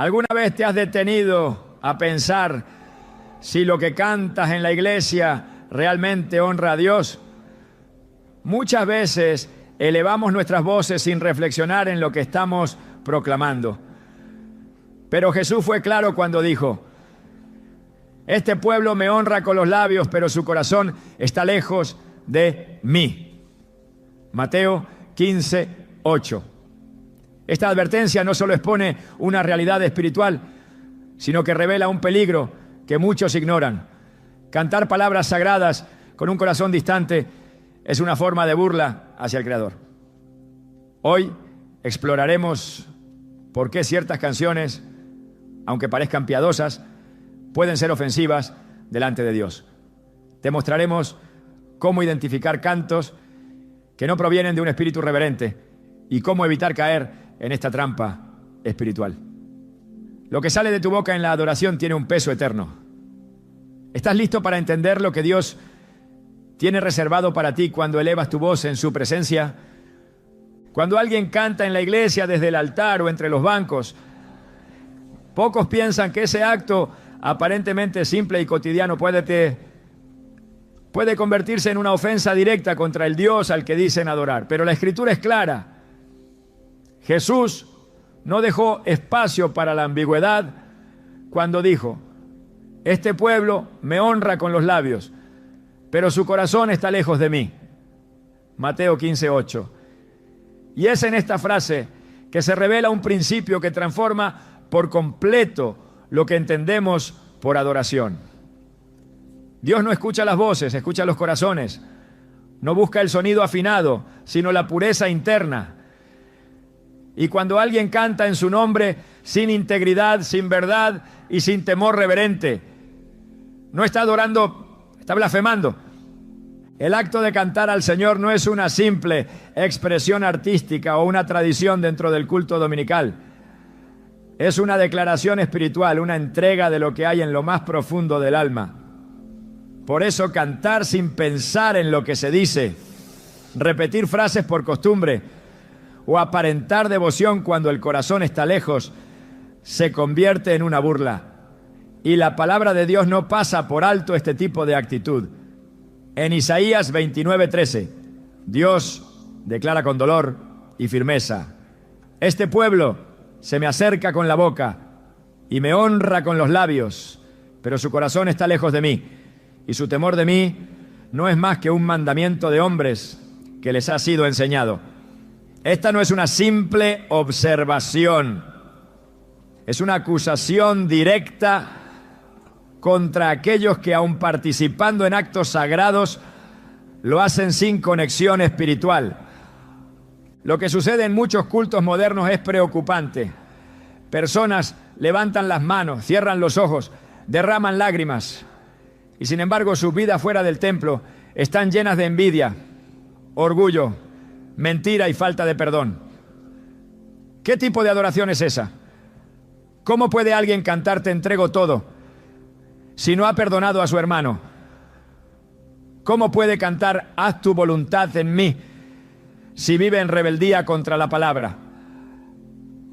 ¿Alguna vez te has detenido a pensar si lo que cantas en la iglesia realmente honra a Dios? Muchas veces elevamos nuestras voces sin reflexionar en lo que estamos proclamando. Pero Jesús fue claro cuando dijo: este pueblo me honra con los labios, pero su corazón está lejos de mí. Mateo 15:8. Esta advertencia no solo expone una realidad espiritual, sino que revela un peligro que muchos ignoran. Cantar palabras sagradas con un corazón distante es una forma de burla hacia el Creador. Hoy exploraremos por qué ciertas canciones, aunque parezcan piadosas, pueden ser ofensivas delante de Dios. Te mostraremos cómo identificar cantos que no provienen de un espíritu reverente y cómo evitar caer en esta trampa espiritual. Lo que sale de tu boca en la adoración tiene un peso eterno. ¿Estás listo para entender lo que Dios tiene reservado para ti cuando elevas tu voz en su presencia? Cuando alguien canta en la iglesia desde el altar o entre los bancos, pocos piensan que ese acto aparentemente simple y cotidiano puede convertirse en una ofensa directa contra el Dios al que dicen adorar. Pero la Escritura es clara. Jesús no dejó espacio para la ambigüedad cuando dijo: este pueblo me honra con los labios, pero su corazón está lejos de mí. Mateo 15:8. Y es en esta frase que se revela un principio que transforma por completo lo que entendemos por adoración. Dios no escucha las voces, escucha los corazones. No busca el sonido afinado, sino la pureza interna. Y cuando alguien canta en su nombre sin integridad, sin verdad y sin temor reverente, no está adorando, está blasfemando. El acto de cantar al Señor no es una simple expresión artística o una tradición dentro del culto dominical. Es una declaración espiritual, una entrega de lo que hay en lo más profundo del alma. Por eso cantar sin pensar en lo que se dice, repetir frases por costumbre o aparentar devoción cuando el corazón está lejos, se convierte en una burla. Y la palabra de Dios no pasa por alto este tipo de actitud. En Isaías 29:13, Dios declara con dolor y firmeza: este pueblo se me acerca con la boca y me honra con los labios, pero su corazón está lejos de mí, y su temor de mí no es más que un mandamiento de hombres que les ha sido enseñado. Esta no es una simple observación, es una acusación directa contra aquellos que, aun participando en actos sagrados, lo hacen sin conexión espiritual. Lo que sucede en muchos cultos modernos es preocupante. Personas levantan las manos, cierran los ojos, derraman lágrimas, y sin embargo sus vidas fuera del templo están llenas de envidia, orgullo, mentira y falta de perdón. ¿Qué tipo de adoración es esa? ¿Cómo puede alguien cantar "te entrego todo" si no ha perdonado a su hermano? ¿Cómo puede cantar "haz tu voluntad en mí" si vive en rebeldía contra la palabra?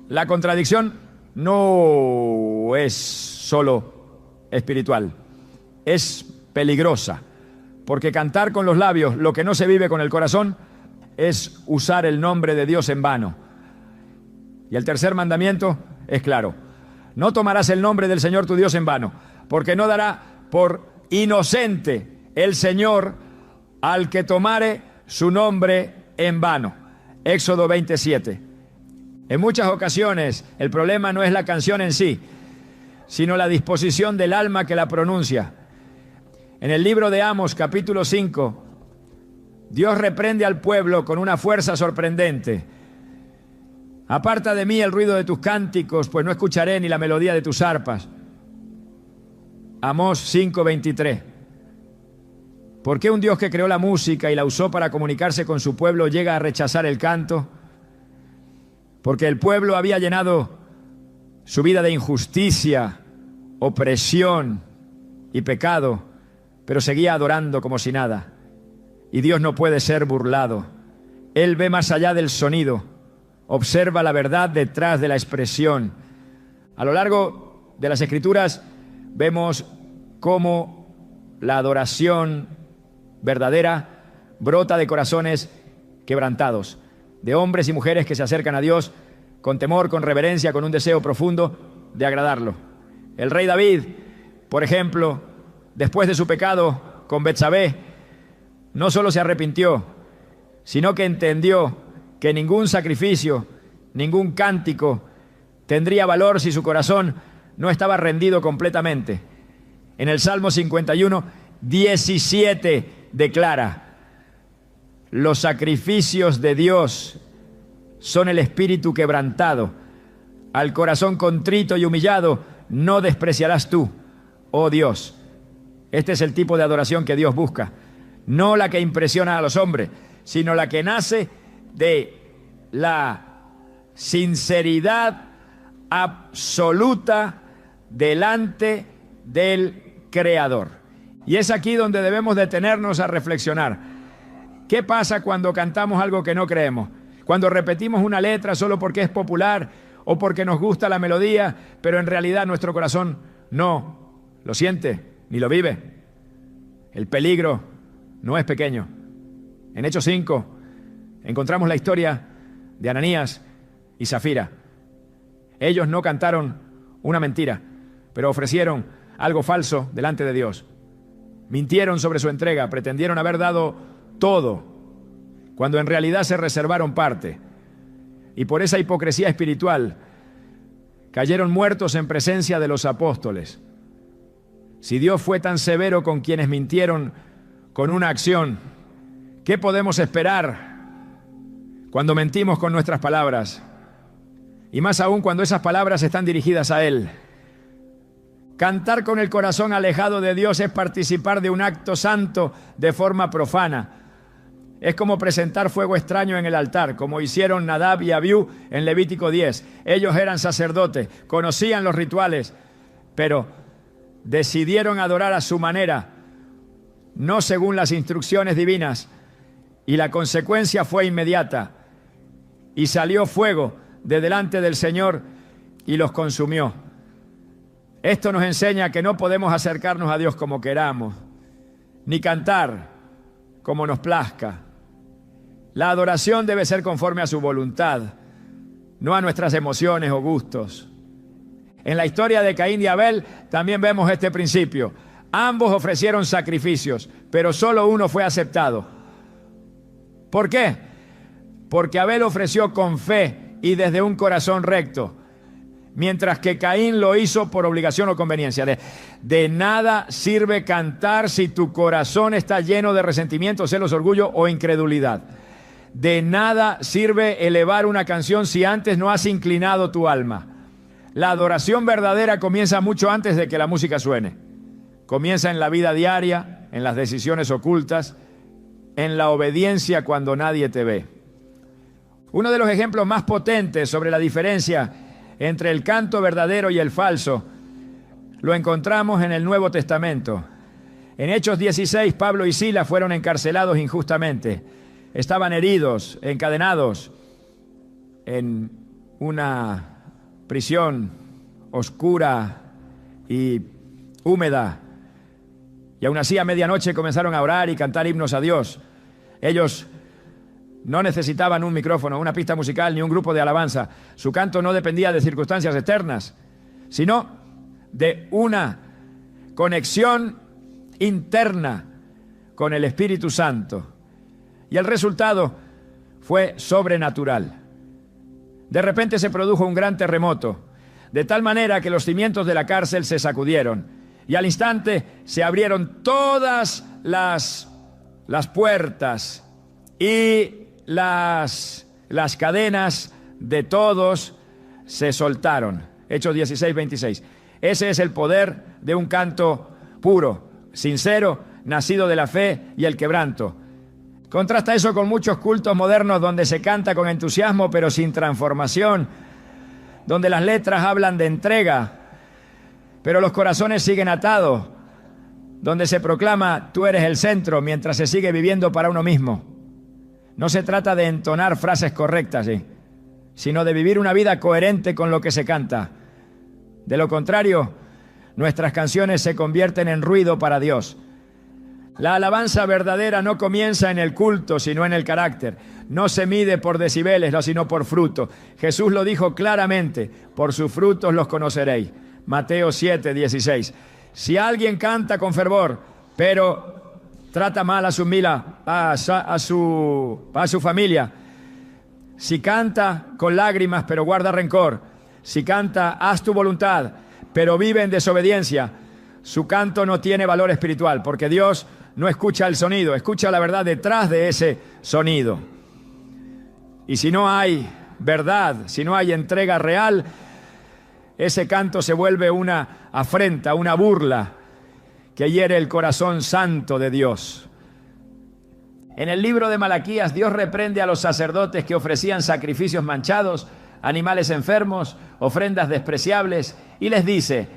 La contradicción no es solo espiritual, es peligrosa, porque cantar con los labios lo que no se vive con el corazón es usar el nombre de Dios en vano. Y el tercer mandamiento es claro: no tomarás el nombre del Señor tu Dios en vano, porque no dará por inocente el Señor al que tomare su nombre en vano. Éxodo 27. En muchas ocasiones el problema no es la canción en sí, sino la disposición del alma que la pronuncia. En el libro de Amos, capítulo 5, Dios reprende al pueblo con una fuerza sorprendente. Aparta de mí el ruido de tus cánticos, pues no escucharé ni la melodía de tus arpas. Amós 5:23. ¿Por qué un Dios que creó la música y la usó para comunicarse con su pueblo llega a rechazar el canto? Porque el pueblo había llenado su vida de injusticia, opresión y pecado, pero seguía adorando como si nada. Y Dios no puede ser burlado. Él ve más allá del sonido, observa la verdad detrás de la expresión. A lo largo de las Escrituras vemos cómo la adoración verdadera brota de corazones quebrantados, de hombres y mujeres que se acercan a Dios con temor, con reverencia, con un deseo profundo de agradarlo. El rey David, por ejemplo, después de su pecado con Betsabé, no solo se arrepintió, sino que entendió que ningún sacrificio, ningún cántico tendría valor si su corazón no estaba rendido completamente. En el Salmo 51, 17 declara: los sacrificios de Dios son el espíritu quebrantado. Al corazón contrito y humillado no despreciarás tú, oh Dios. Este es el tipo de adoración que Dios busca. No la que impresiona a los hombres, sino la que nace de la sinceridad absoluta delante del Creador. Y es aquí donde debemos detenernos a reflexionar. ¿Qué pasa cuando cantamos algo que no creemos? Cuando repetimos una letra solo porque es popular o porque nos gusta la melodía, pero en realidad nuestro corazón no lo siente ni lo vive. El peligro no es pequeño. En Hechos 5 encontramos la historia de Ananías y Zafira. Ellos no cantaron una mentira, pero ofrecieron algo falso delante de Dios. Mintieron sobre su entrega, pretendieron haber dado todo, cuando en realidad se reservaron parte. Y por esa hipocresía espiritual cayeron muertos en presencia de los apóstoles. Si Dios fue tan severo con quienes mintieron con una acción, ¿qué podemos esperar cuando mentimos con nuestras palabras? Y más aún cuando esas palabras están dirigidas a Él. Cantar con el corazón alejado de Dios es participar de un acto santo de forma profana. Es como presentar fuego extraño en el altar, como hicieron Nadab y Abiú en Levítico 10. Ellos eran sacerdotes, conocían los rituales, pero decidieron adorar a su manera, no según las instrucciones divinas, y la consecuencia fue inmediata. Y salió fuego de delante del Señor y los consumió. Esto nos enseña que no podemos acercarnos a Dios como queramos, ni cantar como nos plazca. La adoración debe ser conforme a su voluntad, no a nuestras emociones o gustos. En la historia de Caín y Abel también vemos este principio. Ambos ofrecieron sacrificios, pero solo uno fue aceptado. ¿Por qué? Porque Abel ofreció con fe y desde un corazón recto, mientras que Caín lo hizo por obligación o conveniencia. De nada sirve cantar si tu corazón está lleno de resentimiento, celos, orgullo o incredulidad. De nada sirve elevar una canción si antes no has inclinado tu alma. La adoración verdadera comienza mucho antes de que la música suene. Comienza en la vida diaria, en las decisiones ocultas, en la obediencia cuando nadie te ve. Uno de los ejemplos más potentes sobre la diferencia entre el canto verdadero y el falso lo encontramos en el Nuevo Testamento. En Hechos 16, Pablo y Silas fueron encarcelados injustamente. Estaban heridos, encadenados en una prisión oscura y húmeda. Y aún así a medianoche comenzaron a orar y cantar himnos a Dios. Ellos no necesitaban un micrófono, una pista musical ni un grupo de alabanza. Su canto no dependía de circunstancias externas, sino de una conexión interna con el Espíritu Santo. Y el resultado fue sobrenatural. De repente se produjo un gran terremoto, de tal manera que los cimientos de la cárcel se sacudieron y al instante se abrieron todas las puertas y las cadenas de todos se soltaron. Hechos 16, 26. Ese es el poder de un canto puro, sincero, nacido de la fe y el quebranto. Contrasta eso con muchos cultos modernos donde se canta con entusiasmo pero sin transformación, donde las letras hablan de entrega, pero los corazones siguen atados, donde se proclama tú eres el centro mientras se sigue viviendo para uno mismo. No se trata de entonar frases correctas, sino de vivir una vida coherente con lo que se canta. De lo contrario, nuestras canciones se convierten en ruido para Dios. La alabanza verdadera no comienza en el culto, sino en el carácter. No se mide por decibeles, sino por fruto. Jesús lo dijo claramente: por sus frutos los conoceréis. Mateo 7:16. Si alguien canta con fervor, pero trata mal a su familia, si canta con lágrimas, pero guarda rencor, si canta haz tu voluntad, pero vive en desobediencia, su canto no tiene valor espiritual, porque Dios no escucha el sonido, escucha la verdad detrás de ese sonido. Y si no hay verdad, si no hay entrega real, ese canto se vuelve una afrenta, una burla que hiere el corazón santo de Dios. En el libro de Malaquías, Dios reprende a los sacerdotes que ofrecían sacrificios manchados, animales enfermos, ofrendas despreciables, y les dice: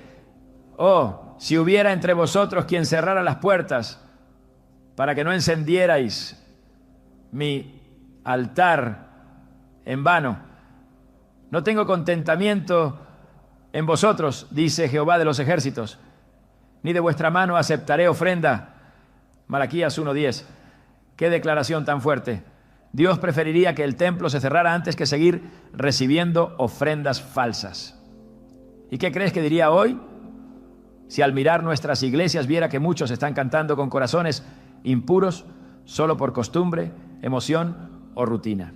oh, si hubiera entre vosotros quien cerrara las puertas para que no encendierais mi altar en vano. No tengo contentamiento en vosotros, dice Jehová de los ejércitos, ni de vuestra mano aceptaré ofrenda. Malaquías 1:10. Qué declaración tan fuerte. Dios preferiría que el templo se cerrara antes que seguir recibiendo ofrendas falsas. ¿Y qué crees que diría hoy si al mirar nuestras iglesias viera que muchos están cantando con corazones impuros solo por costumbre, emoción o rutina?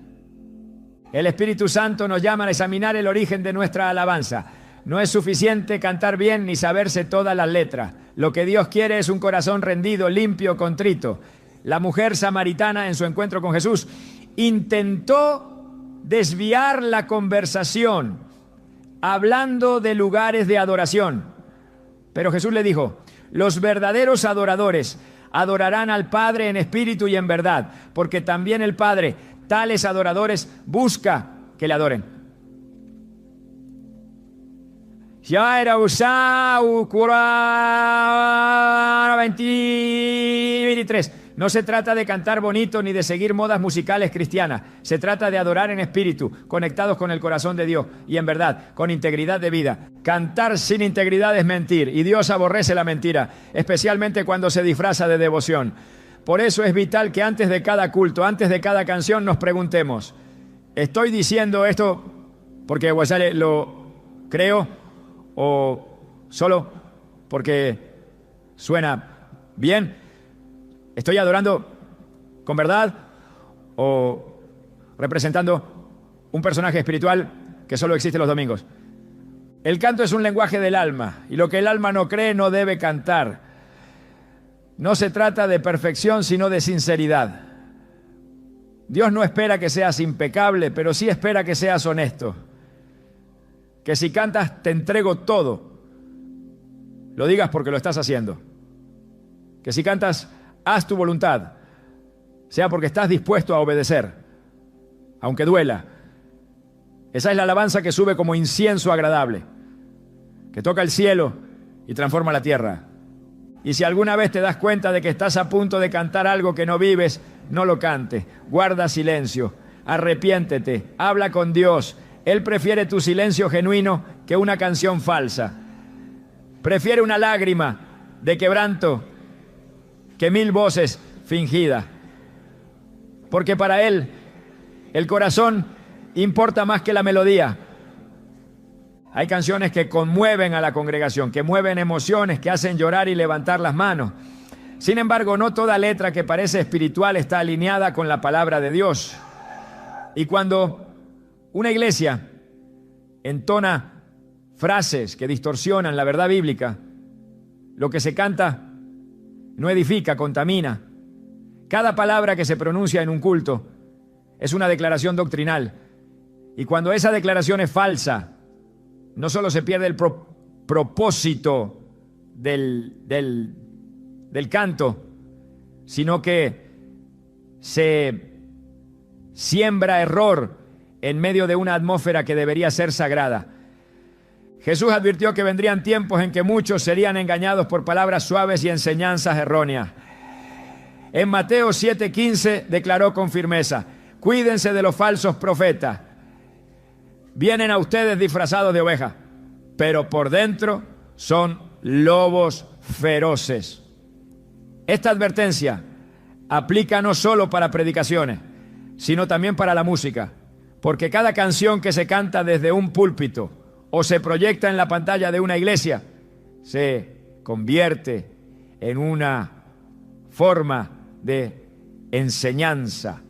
El Espíritu Santo nos llama a examinar el origen de nuestra alabanza. No es suficiente cantar bien ni saberse todas las letras. Lo que Dios quiere es un corazón rendido, limpio, contrito. La mujer samaritana, en su encuentro con Jesús, intentó desviar la conversación hablando de lugares de adoración. Pero Jesús le dijo: los verdaderos adoradores adorarán al Padre en espíritu y en verdad, porque también el Padre tales adoradores busca que le adoren. Ya era usado 23. No se trata de cantar bonito ni de seguir modas musicales cristianas. Se trata de adorar en espíritu, conectados con el corazón de Dios y en verdad, con integridad de vida. Cantar sin integridad es mentir, y Dios aborrece la mentira, especialmente cuando se disfraza de devoción. Por eso es vital que antes de cada culto, antes de cada canción, nos preguntemos: ¿estoy diciendo esto porque lo creo o solo porque suena bien? ¿Estoy adorando con verdad o representando un personaje espiritual que solo existe los domingos? El canto es un lenguaje del alma, y lo que el alma no cree no debe cantar. No se trata de perfección, sino de sinceridad. Dios no espera que seas impecable, pero sí espera que seas honesto. Que si cantas te entrego todo, lo digas porque lo estás haciendo. Que si cantas haz tu voluntad, sea porque estás dispuesto a obedecer, aunque duela. Esa es la alabanza que sube como incienso agradable, que toca el cielo y transforma la tierra. Y si alguna vez te das cuenta de que estás a punto de cantar algo que no vives, no lo cantes, guarda silencio, arrepiéntete, habla con Dios. Él prefiere tu silencio genuino que una canción falsa. Prefiere una lágrima de quebranto que 1000 voces fingidas. Porque para Él el corazón importa más que la melodía. Hay canciones que conmueven a la congregación, que mueven emociones, que hacen llorar y levantar las manos. Sin embargo, no toda letra que parece espiritual está alineada con la palabra de Dios. Y cuando una iglesia entona frases que distorsionan la verdad bíblica, lo que se canta no edifica, contamina. Cada palabra que se pronuncia en un culto es una declaración doctrinal. Y cuando esa declaración es falsa, no solo se pierde el propósito del canto, sino que se siembra error en medio de una atmósfera que debería ser sagrada. Jesús advirtió que vendrían tiempos en que muchos serían engañados por palabras suaves y enseñanzas erróneas. En Mateo 7:15 declaró con firmeza: cuídense de los falsos profetas. Vienen a ustedes disfrazados de ovejas, pero por dentro son lobos feroces. Esta advertencia aplica no solo para predicaciones, sino también para la música, porque cada canción que se canta desde un púlpito o se proyecta en la pantalla de una iglesia se convierte en una forma de enseñanza,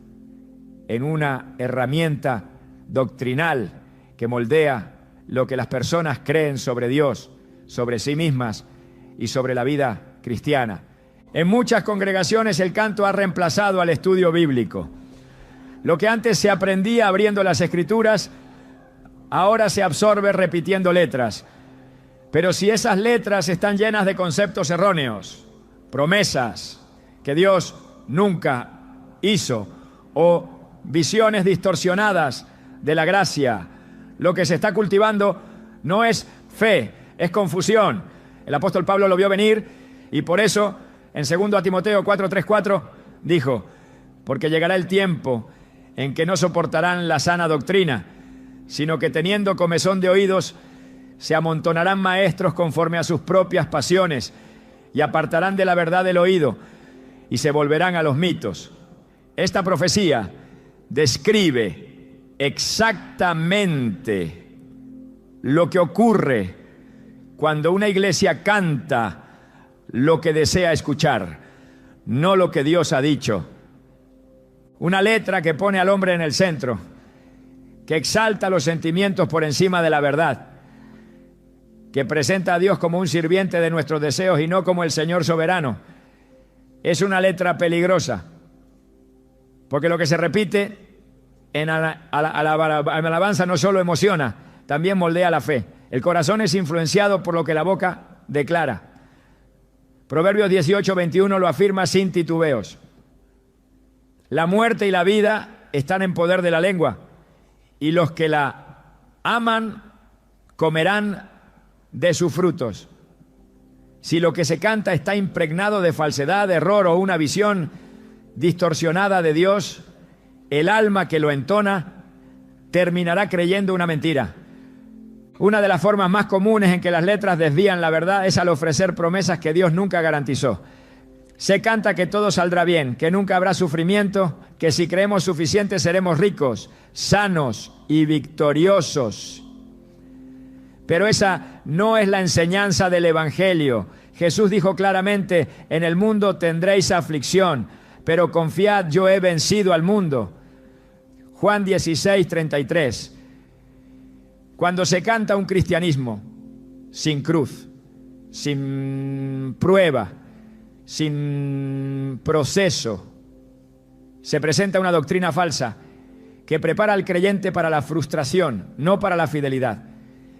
en una herramienta doctrinal que moldea lo que las personas creen sobre Dios, sobre sí mismas y sobre la vida cristiana. En muchas congregaciones el canto ha reemplazado al estudio bíblico. Lo que antes se aprendía abriendo las Escrituras, ahora se absorbe repitiendo letras. Pero si esas letras están llenas de conceptos erróneos, promesas que Dios nunca hizo, o visiones distorsionadas de la gracia, lo que se está cultivando no es fe, es confusión. El apóstol Pablo lo vio venir y por eso en 2 Timoteo 4:3-4 dijo: porque llegará el tiempo en que no soportarán la sana doctrina, sino que teniendo comezón de oídos, se amontonarán maestros conforme a sus propias pasiones y apartarán de la verdad el oído y se volverán a los mitos. Esta profecía describe exactamente lo que ocurre cuando una iglesia canta lo que desea escuchar, no lo que Dios ha dicho. Una letra que pone al hombre en el centro, que exalta los sentimientos por encima de la verdad, que presenta a Dios como un sirviente de nuestros deseos y no como el Señor soberano. Es una letra peligrosa, porque lo que se repite en alabanza no solo emociona, también moldea la fe. El corazón es influenciado por lo que la boca declara. Proverbios 18:21 lo afirma sin titubeos. La muerte y la vida están en poder de la lengua, y los que la aman comerán de sus frutos. Si lo que se canta está impregnado de falsedad, error o una visión distorsionada de Dios, el alma que lo entona terminará creyendo una mentira. Una de las formas más comunes en que las letras desvían la verdad es al ofrecer promesas que Dios nunca garantizó. Se canta que todo saldrá bien, que nunca habrá sufrimiento, que si creemos suficiente seremos ricos, sanos y victoriosos. Pero esa no es la enseñanza del Evangelio. Jesús dijo claramente: en el mundo tendréis aflicción, pero confiad, yo he vencido al mundo. Juan 16:33. Cuando se canta un cristianismo sin cruz, sin prueba, sin proceso, se presenta una doctrina falsa que prepara al creyente para la frustración, no para la fidelidad.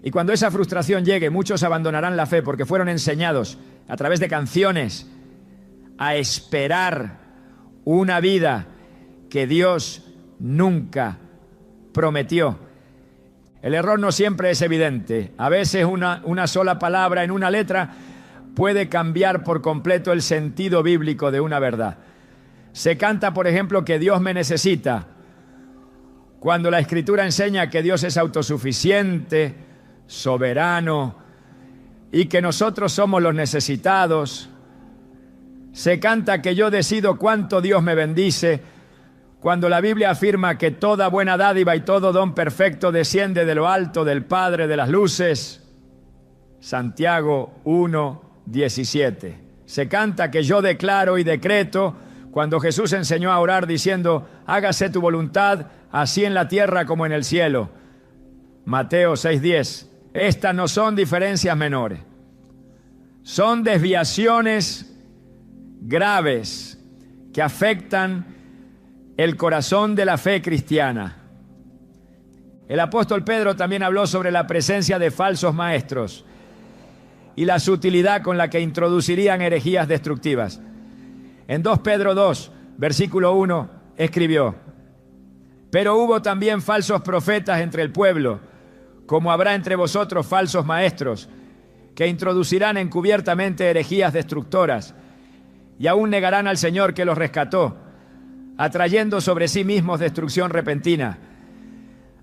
Y cuando esa frustración llegue, muchos abandonarán la fe porque fueron enseñados a través de canciones a esperar una vida que Dios nunca prometió. El error no siempre es evidente. A veces una sola palabra en una letra puede cambiar por completo el sentido bíblico de una verdad. Se canta, por ejemplo, que Dios me necesita, cuando la Escritura enseña que Dios es autosuficiente, soberano, y que nosotros somos los necesitados. Se canta que yo decido cuánto Dios me bendice, cuando la Biblia afirma que toda buena dádiva y todo don perfecto desciende de lo alto del Padre de las luces. Santiago 1:17. Se canta que yo declaro y decreto, cuando Jesús enseñó a orar diciendo: hágase tu voluntad, así en la tierra como en el cielo. Mateo 6:10. Estas no son diferencias menores, son desviaciones graves que afectan el corazón de la fe cristiana. El apóstol Pedro también habló sobre la presencia de falsos maestros y la sutilidad con la que introducirían herejías destructivas. En 2 Pedro 2, versículo 1, escribió: pero hubo también falsos profetas entre el pueblo, como habrá entre vosotros falsos maestros, que introducirán encubiertamente herejías destructoras, y aún negarán al Señor que los rescató, atrayendo sobre sí mismos destrucción repentina.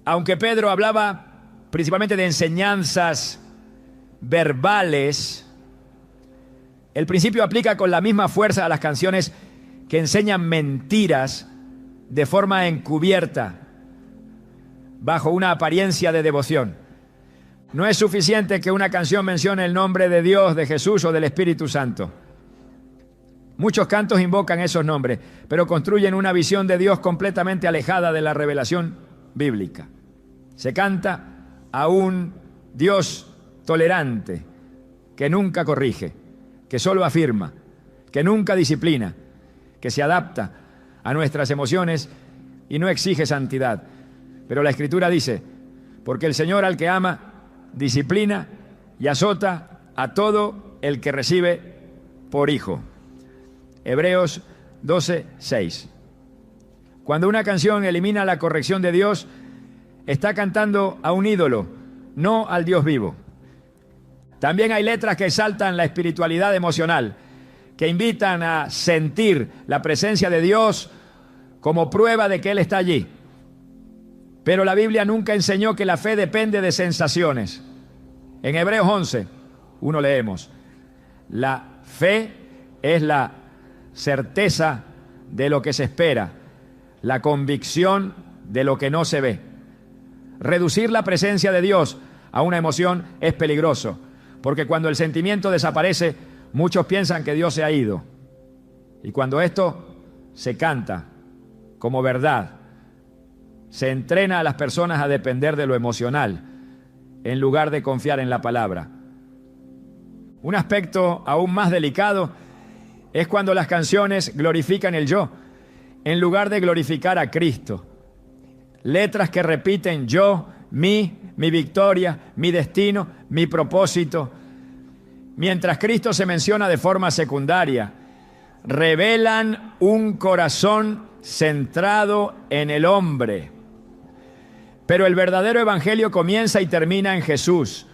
Aunque Pedro hablaba principalmente de enseñanzas verbales, el principio aplica con la misma fuerza a las canciones que enseñan mentiras de forma encubierta, bajo una apariencia de devoción. No es suficiente que una canción mencione el nombre de Dios, de Jesús o del Espíritu Santo. Muchos cantos invocan esos nombres, pero construyen una visión de Dios completamente alejada de la revelación bíblica. Se canta a un Dios tolerante, que nunca corrige, que solo afirma, que nunca disciplina, que se adapta a nuestras emociones y no exige santidad. Pero la Escritura dice, porque el Señor al que ama, disciplina y azota a todo el que recibe por hijo. Hebreos 12:6. Cuando una canción elimina la corrección de Dios, está cantando a un ídolo, no al Dios vivo. También hay letras que exaltan la espiritualidad emocional, que invitan a sentir la presencia de Dios como prueba de que Él está allí. Pero la Biblia nunca enseñó que la fe depende de sensaciones. En Hebreos 11:1 leemos, la fe es la certeza de lo que se espera, la convicción de lo que no se ve. Reducir la presencia de Dios a una emoción es peligroso, porque cuando el sentimiento desaparece, muchos piensan que Dios se ha ido. Y cuando esto se canta como verdad, se entrena a las personas a depender de lo emocional, en lugar de confiar en la palabra. Un aspecto aún más delicado es cuando las canciones glorifican el yo, en lugar de glorificar a Cristo. Letras que repiten yo, mi victoria, mi destino, mi propósito. Mientras Cristo se menciona de forma secundaria, revelan un corazón centrado en el hombre. Pero el verdadero evangelio comienza y termina en Jesús.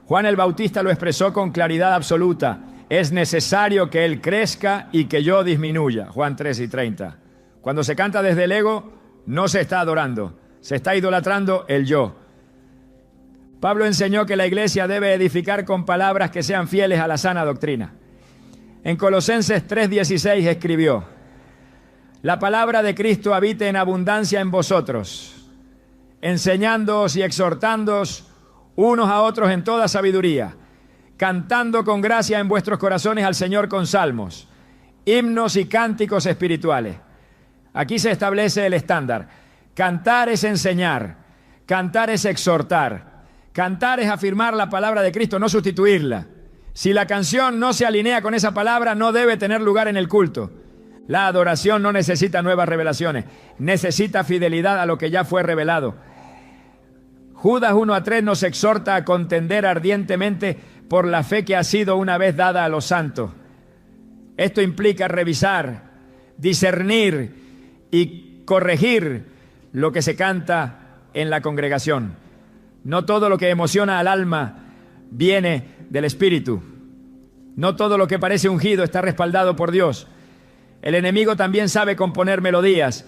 Juan el Bautista lo expresó con claridad absoluta. Es necesario que Él crezca y que yo disminuya. Juan 3:30. Cuando se canta desde el ego, no se está adorando, se está idolatrando el yo. Pablo enseñó que la iglesia debe edificar con palabras que sean fieles a la sana doctrina. En Colosenses 3:16 escribió, la palabra de Cristo habite en abundancia en vosotros, enseñándoos y exhortándoos unos a otros en toda sabiduría, cantando con gracia en vuestros corazones al Señor con salmos, himnos y cánticos espirituales. Aquí se establece el estándar. Cantar es enseñar, cantar es exhortar, cantar es afirmar la palabra de Cristo, no sustituirla. Si la canción no se alinea con esa palabra, no debe tener lugar en el culto. La adoración no necesita nuevas revelaciones, necesita fidelidad a lo que ya fue revelado. Judas 1:3 nos exhorta a contender ardientemente por la fe que ha sido una vez dada a los santos. Esto implica revisar, discernir y corregir lo que se canta en la congregación. No todo lo que emociona al alma viene del Espíritu. No todo lo que parece ungido está respaldado por Dios. El enemigo también sabe componer melodías,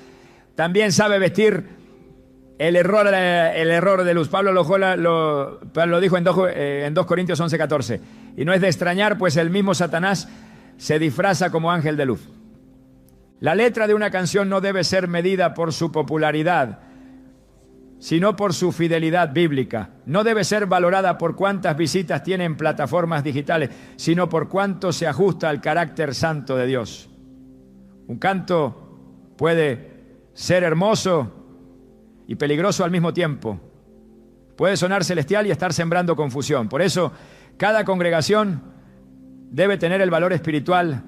también sabe vestir el error de luz. Pablo lo dijo en 2 Corintios 11:14. Y no es de extrañar, pues el mismo Satanás se disfraza como ángel de luz. La letra de una canción no debe ser medida por su popularidad, sino por su fidelidad bíblica. No debe ser valorada por cuántas visitas tiene en plataformas digitales, sino por cuánto se ajusta al carácter santo de Dios. Un canto puede ser hermoso y peligroso al mismo tiempo. Puede sonar celestial y estar sembrando confusión. Por eso, cada congregación debe tener el valor espiritual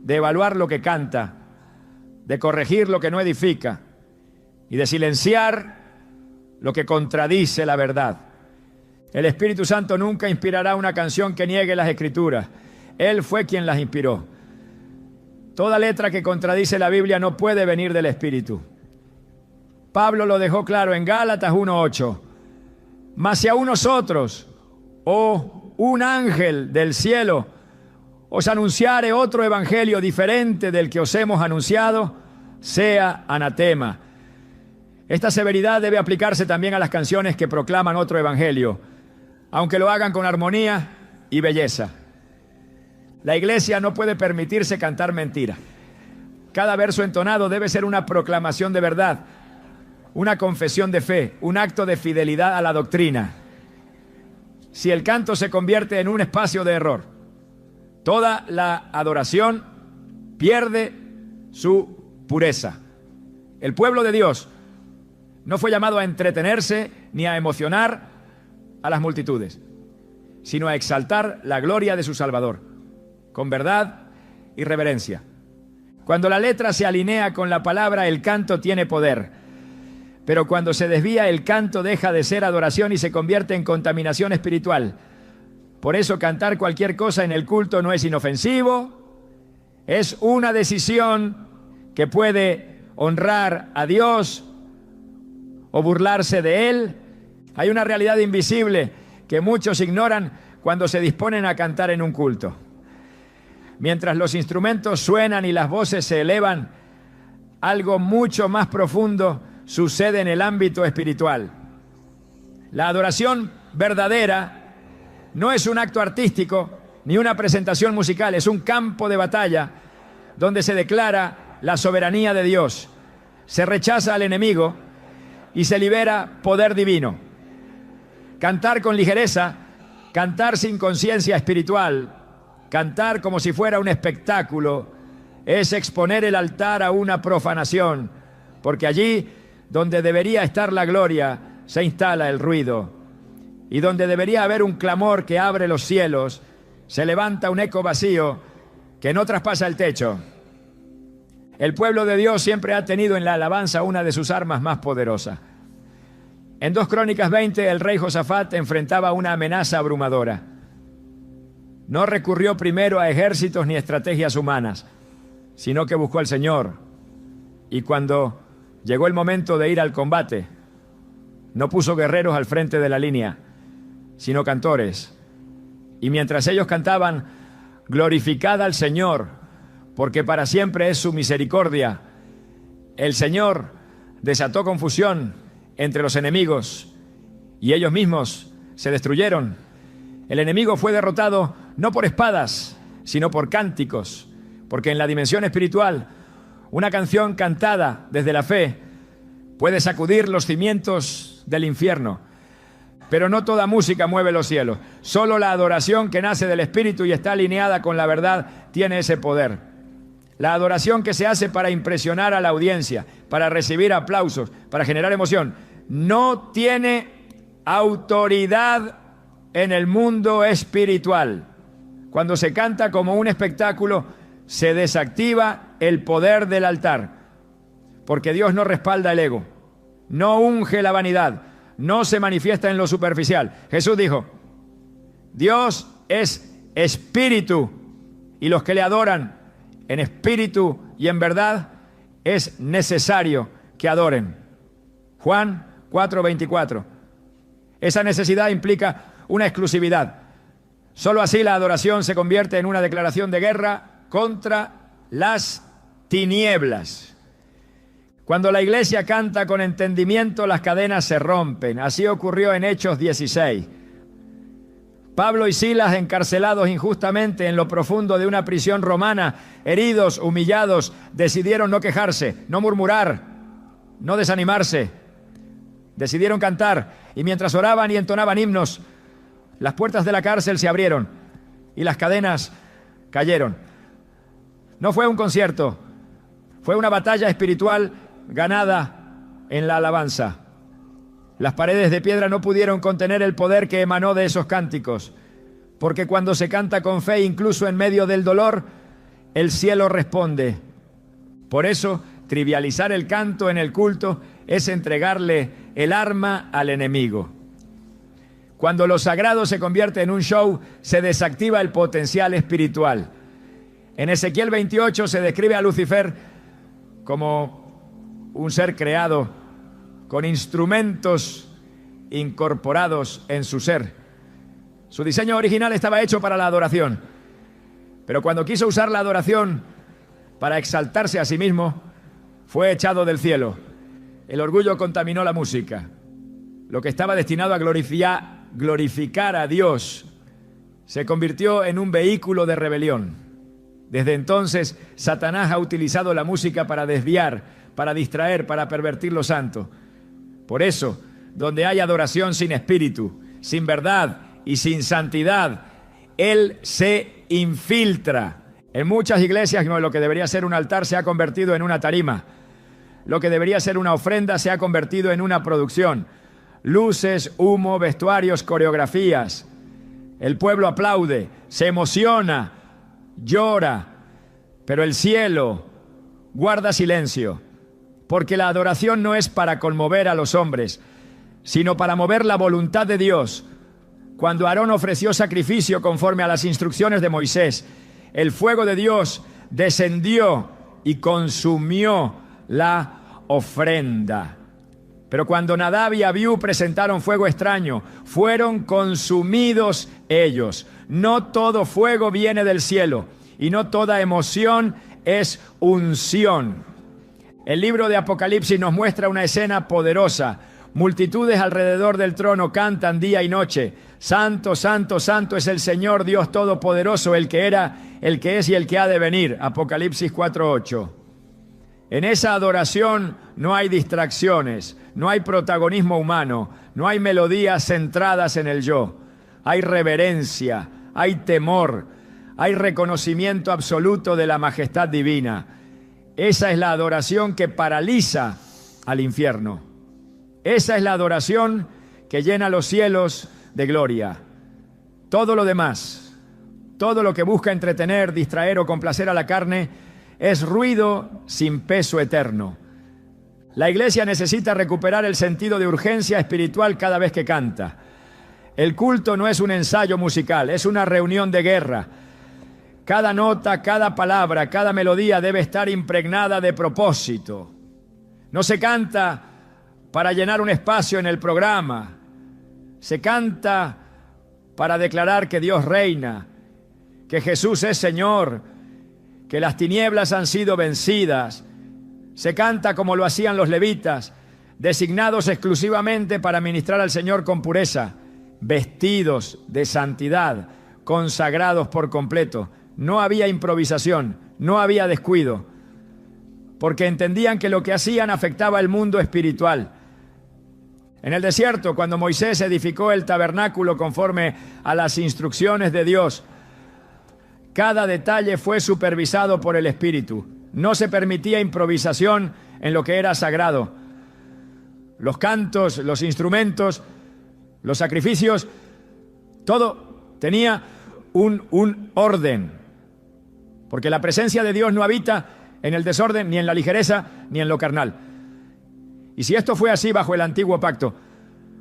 de evaluar lo que canta, de corregir lo que no edifica y de silenciar lo que contradice la verdad. El Espíritu Santo nunca inspirará una canción que niegue las Escrituras. Él fue quien las inspiró. Toda letra que contradice la Biblia no puede venir del Espíritu. Pablo lo dejó claro en Gálatas 1:8. Mas si aún nosotros, o un ángel del cielo, os anunciare otro evangelio diferente del que os hemos anunciado, sea anatema. Esta severidad debe aplicarse también a las canciones que proclaman otro evangelio. aunque lo hagan con armonía y belleza. La iglesia no puede permitirse cantar mentira. Cada verso entonado debe ser una proclamación de verdad, una confesión de fe, un acto de fidelidad a la doctrina. Si el canto se convierte en un espacio de error, toda la adoración pierde su pureza. El pueblo de Dios no fue llamado a entretenerse ni a emocionar a las multitudes, sino a exaltar la gloria de su Salvador, con verdad y reverencia. Cuando la letra se alinea con la palabra, el canto tiene poder. Pero cuando se desvía, el canto deja de ser adoración y se convierte en contaminación espiritual. Por eso cantar cualquier cosa en el culto no es inofensivo, es una decisión que puede honrar a Dios o burlarse de Él. Hay una realidad invisible que muchos ignoran cuando se disponen a cantar en un culto. Mientras los instrumentos suenan y las voces se elevan, algo mucho más profundo sucede en el ámbito espiritual. La adoración verdadera no es un acto artístico ni una presentación musical, es un campo de batalla donde se declara la soberanía de Dios, se rechaza al enemigo y se libera poder divino. Cantar con ligereza, cantar sin conciencia espiritual, cantar como si fuera un espectáculo, es exponer el altar a una profanación, porque allí donde debería estar la gloria se instala el ruido, y donde debería haber un clamor que abre los cielos, se levanta un eco vacío que no traspasa el techo. El pueblo de Dios siempre ha tenido en la alabanza una de sus armas más poderosas. En 2 Crónicas 20, el rey Josafat enfrentaba una amenaza abrumadora. No recurrió primero a ejércitos ni estrategias humanas, sino que buscó al Señor. Y cuando llegó el momento de ir al combate, no puso guerreros al frente de la línea, sino cantores. Y mientras ellos cantaban, glorificad al Señor, porque para siempre es su misericordia, el Señor desató confusión entre los enemigos y ellos mismos se destruyeron. El enemigo fue derrotado no por espadas, sino por cánticos, porque en la dimensión espiritual, una canción cantada desde la fe puede sacudir los cimientos del infierno. Pero no toda música mueve los cielos. Solo la adoración que nace del Espíritu y está alineada con la verdad tiene ese poder. La adoración que se hace para impresionar a la audiencia, para recibir aplausos, para generar emoción, no tiene autoridad en el mundo espiritual. Cuando se canta como un espectáculo, se desactiva el poder del altar, porque Dios no respalda el ego, no unge la vanidad, no se manifiesta en lo superficial. Jesús dijo, Dios es espíritu, y los que le adoran en espíritu y en verdad es necesario que adoren. Juan 4:24. Esa necesidad implica una exclusividad. Solo así la adoración se convierte en una declaración de guerra contra las tinieblas. Cuando la iglesia canta con entendimiento, las cadenas se rompen. Así ocurrió en Hechos 16. Pablo y Silas, encarcelados injustamente en lo profundo de una prisión romana, heridos, humillados, decidieron no quejarse, no murmurar, no desanimarse. Decidieron cantar, y mientras oraban y entonaban himnos, las puertas de la cárcel se abrieron y las cadenas cayeron. No fue un concierto, fue una batalla espiritual ganada en la alabanza. Las paredes de piedra no pudieron contener el poder que emanó de esos cánticos, porque cuando se canta con fe, incluso en medio del dolor, el cielo responde. Por eso, trivializar el canto en el culto es entregarle el arma al enemigo. Cuando lo sagrado se convierte en un show, se desactiva el potencial espiritual. En Ezequiel 28 se describe a Lucifer como un ser creado con instrumentos incorporados en su ser. Su diseño original estaba hecho para la adoración, pero cuando quiso usar la adoración para exaltarse a sí mismo, fue echado del cielo. El orgullo contaminó la música. Lo que estaba destinado a glorificar a Dios, se convirtió en un vehículo de rebelión. Desde entonces, Satanás ha utilizado la música para desviar, para distraer, para pervertir lo santo. Por eso, donde hay adoración sin espíritu, sin verdad y sin santidad, él se infiltra. En muchas iglesias, lo que debería ser un altar se ha convertido en una tarima. Lo que debería ser una ofrenda se ha convertido en una producción. Luces, humo, vestuarios, coreografías. El pueblo aplaude, se emociona, llora, pero el cielo guarda silencio, porque la adoración no es para conmover a los hombres, sino para mover la voluntad de Dios. Cuando Aarón ofreció sacrificio conforme a las instrucciones de Moisés, el fuego de Dios descendió y consumió la ofrenda. Pero cuando Nadab y Abiú presentaron fuego extraño, fueron consumidos ellos. No todo fuego viene del cielo y no toda emoción es unción. El libro de Apocalipsis nos muestra una escena poderosa. Multitudes alrededor del trono cantan día y noche. Santo, santo, santo es el Señor Dios Todopoderoso, el que era, el que es y el que ha de venir. Apocalipsis 4:8. En esa adoración no hay distracciones, no hay protagonismo humano, no hay melodías centradas en el yo. Hay reverencia, hay temor, hay reconocimiento absoluto de la majestad divina. Esa es la adoración que paraliza al infierno. Esa es la adoración que llena los cielos de gloria. Todo lo demás, todo lo que busca entretener, distraer o complacer a la carne, es ruido sin peso eterno. La iglesia necesita recuperar el sentido de urgencia espiritual cada vez que canta. El culto no es un ensayo musical, es una reunión de guerra. Cada nota, cada palabra, cada melodía debe estar impregnada de propósito. No se canta para llenar un espacio en el programa. Se canta para declarar que Dios reina, que Jesús es Señor, que las tinieblas han sido vencidas. Se canta como lo hacían los levitas, designados exclusivamente para ministrar al Señor con pureza, vestidos de santidad, consagrados por completo. No había improvisación, no había descuido, porque entendían que lo que hacían afectaba el mundo espiritual. En el desierto, cuando Moisés edificó el tabernáculo conforme a las instrucciones de Dios, cada detalle fue supervisado por el Espíritu. No se permitía improvisación en lo que era sagrado. Los cantos, los instrumentos, los sacrificios, todo tenía un orden. Porque la presencia de Dios no habita en el desorden, ni en la ligereza, ni en lo carnal. Y si esto fue así bajo el antiguo pacto,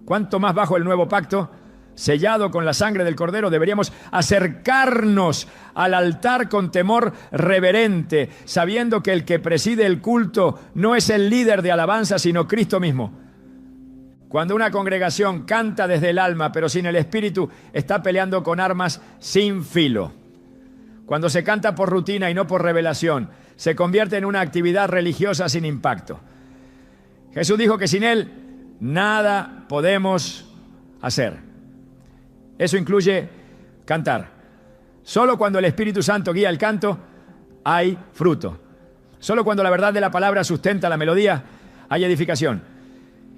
¿cuánto más bajo el nuevo pacto? Sellado con la sangre del Cordero, deberíamos acercarnos al altar con temor reverente, sabiendo que el que preside el culto no es el líder de alabanza, sino Cristo mismo. Cuando una congregación canta desde el alma, pero sin el espíritu, está peleando con armas sin filo. Cuando se canta por rutina y no por revelación, se convierte en una actividad religiosa sin impacto. Jesús dijo que sin Él nada podemos hacer. Eso incluye cantar. Solo cuando el Espíritu Santo guía el canto, hay fruto. Solo cuando la verdad de la palabra sustenta la melodía, hay edificación.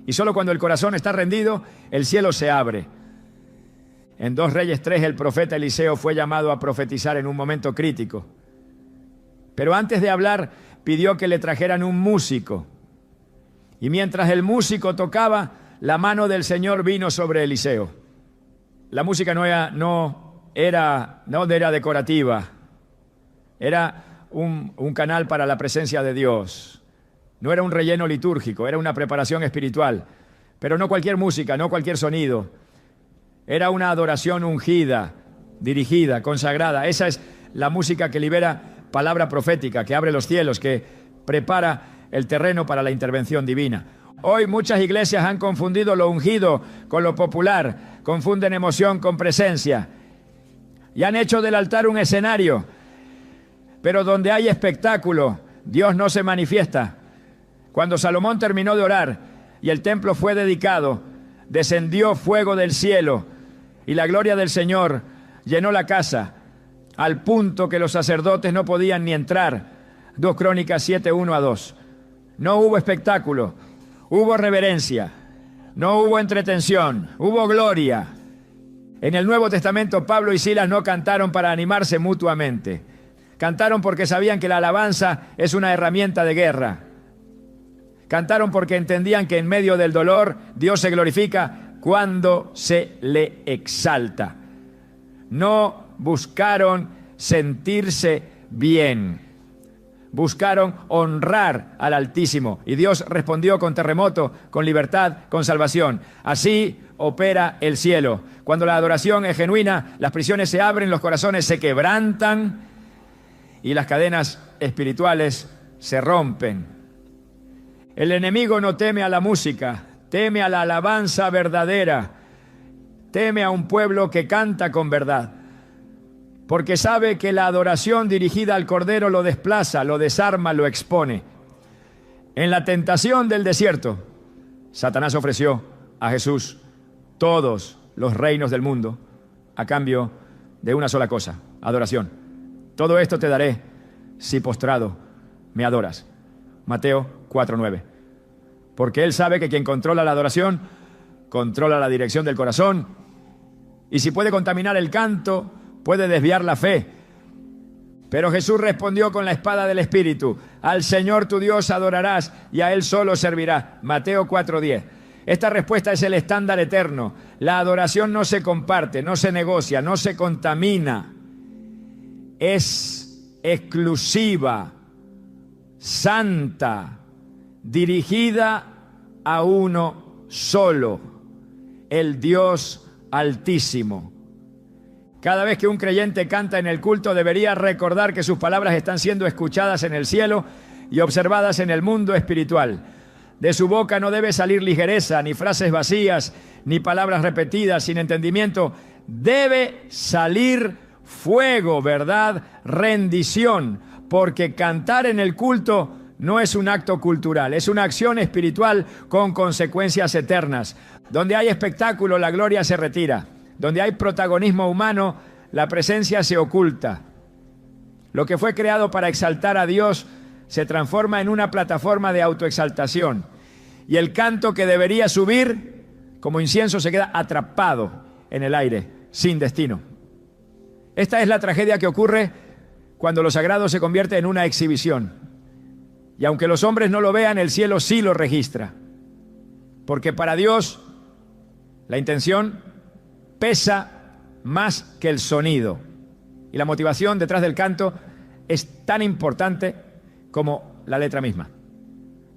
Y solo cuando el corazón está rendido, el cielo se abre. En 2 Reyes 3, el profeta Eliseo fue llamado a profetizar en un momento crítico. Pero antes de hablar, pidió que le trajeran un músico. Y mientras el músico tocaba, la mano del Señor vino sobre Eliseo. La música no era decorativa, era un canal para la presencia de Dios. No era un relleno litúrgico, era una preparación espiritual. Pero no cualquier música, no cualquier sonido. Era una adoración ungida, dirigida, consagrada. Esa es la música que libera palabra profética, que abre los cielos, que prepara el terreno para la intervención divina. Hoy muchas iglesias han confundido lo ungido con lo popular, confunden emoción con presencia y han hecho del altar un escenario. Pero donde hay espectáculo, Dios no se manifiesta. Cuando Salomón terminó de orar y el templo fue dedicado, descendió fuego del cielo y la gloria del Señor llenó la casa, al punto que los sacerdotes no podían ni entrar. 2 Crónicas 7, 1-2. No hubo espectáculo, hubo reverencia, no hubo entretención, hubo gloria. En el Nuevo Testamento, Pablo y Silas no cantaron para animarse mutuamente. Cantaron porque sabían que la alabanza es una herramienta de guerra. Cantaron porque entendían que en medio del dolor Dios se glorifica cuando se le exalta. No buscaron sentirse bien. Buscaron honrar al Altísimo y Dios respondió con terremoto, con libertad, con salvación. Así opera el cielo. Cuando la adoración es genuina, las prisiones se abren, los corazones se quebrantan y las cadenas espirituales se rompen. El enemigo no teme a la música, teme a la alabanza verdadera, teme a un pueblo que canta con verdad, porque sabe que la adoración dirigida al Cordero lo desplaza, lo desarma, lo expone. En la tentación del desierto, Satanás ofreció a Jesús todos los reinos del mundo a cambio de una sola cosa: adoración. Todo esto te daré si postrado me adoras. Mateo 4:9. Porque él sabe que quien controla la adoración controla la dirección del corazón, y si puede contaminar el canto, puede desviar la fe. Pero Jesús respondió con la espada del Espíritu: al Señor tu Dios adorarás y a Él solo servirás. Mateo 4:10. Esta respuesta es el estándar eterno. La adoración no se comparte, no se negocia, no se contamina. Es exclusiva, santa, dirigida a uno solo, el Dios Altísimo. Cada vez que un creyente canta en el culto, debería recordar que sus palabras están siendo escuchadas en el cielo y observadas en el mundo espiritual. De su boca no debe salir ligereza, ni frases vacías, ni palabras repetidas sin entendimiento. Debe salir fuego, verdad, rendición, porque cantar en el culto no es un acto cultural, es una acción espiritual con consecuencias eternas. Donde hay espectáculo, la gloria se retira. Donde hay protagonismo humano, la presencia se oculta. Lo que fue creado para exaltar a Dios se transforma en una plataforma de autoexaltación. Y el canto que debería subir como incienso se queda atrapado en el aire, sin destino. Esta es la tragedia que ocurre cuando lo sagrado se convierte en una exhibición. Y aunque los hombres no lo vean, el cielo sí lo registra. Porque para Dios la intención pesa más que el sonido. Y la motivación detrás del canto es tan importante como la letra misma.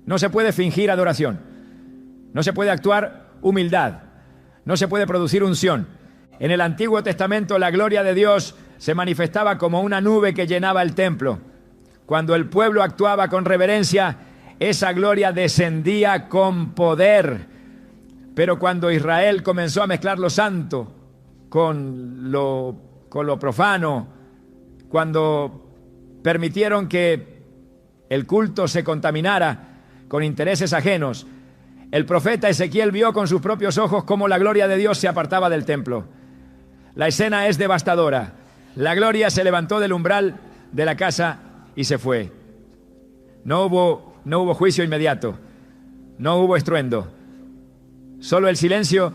No se puede fingir adoración. No se puede actuar humildad. No se puede producir unción. En el Antiguo Testamento la gloria de Dios se manifestaba como una nube que llenaba el templo. Cuando el pueblo actuaba con reverencia, esa gloria descendía con poder. Pero cuando Israel comenzó a mezclar lo santo con lo profano, cuando permitieron que el culto se contaminara con intereses ajenos, el profeta Ezequiel vio con sus propios ojos cómo la gloria de Dios se apartaba del templo. La escena es devastadora. La gloria se levantó del umbral de la casa y se fue. No hubo juicio inmediato. No hubo estruendo. Solo el silencio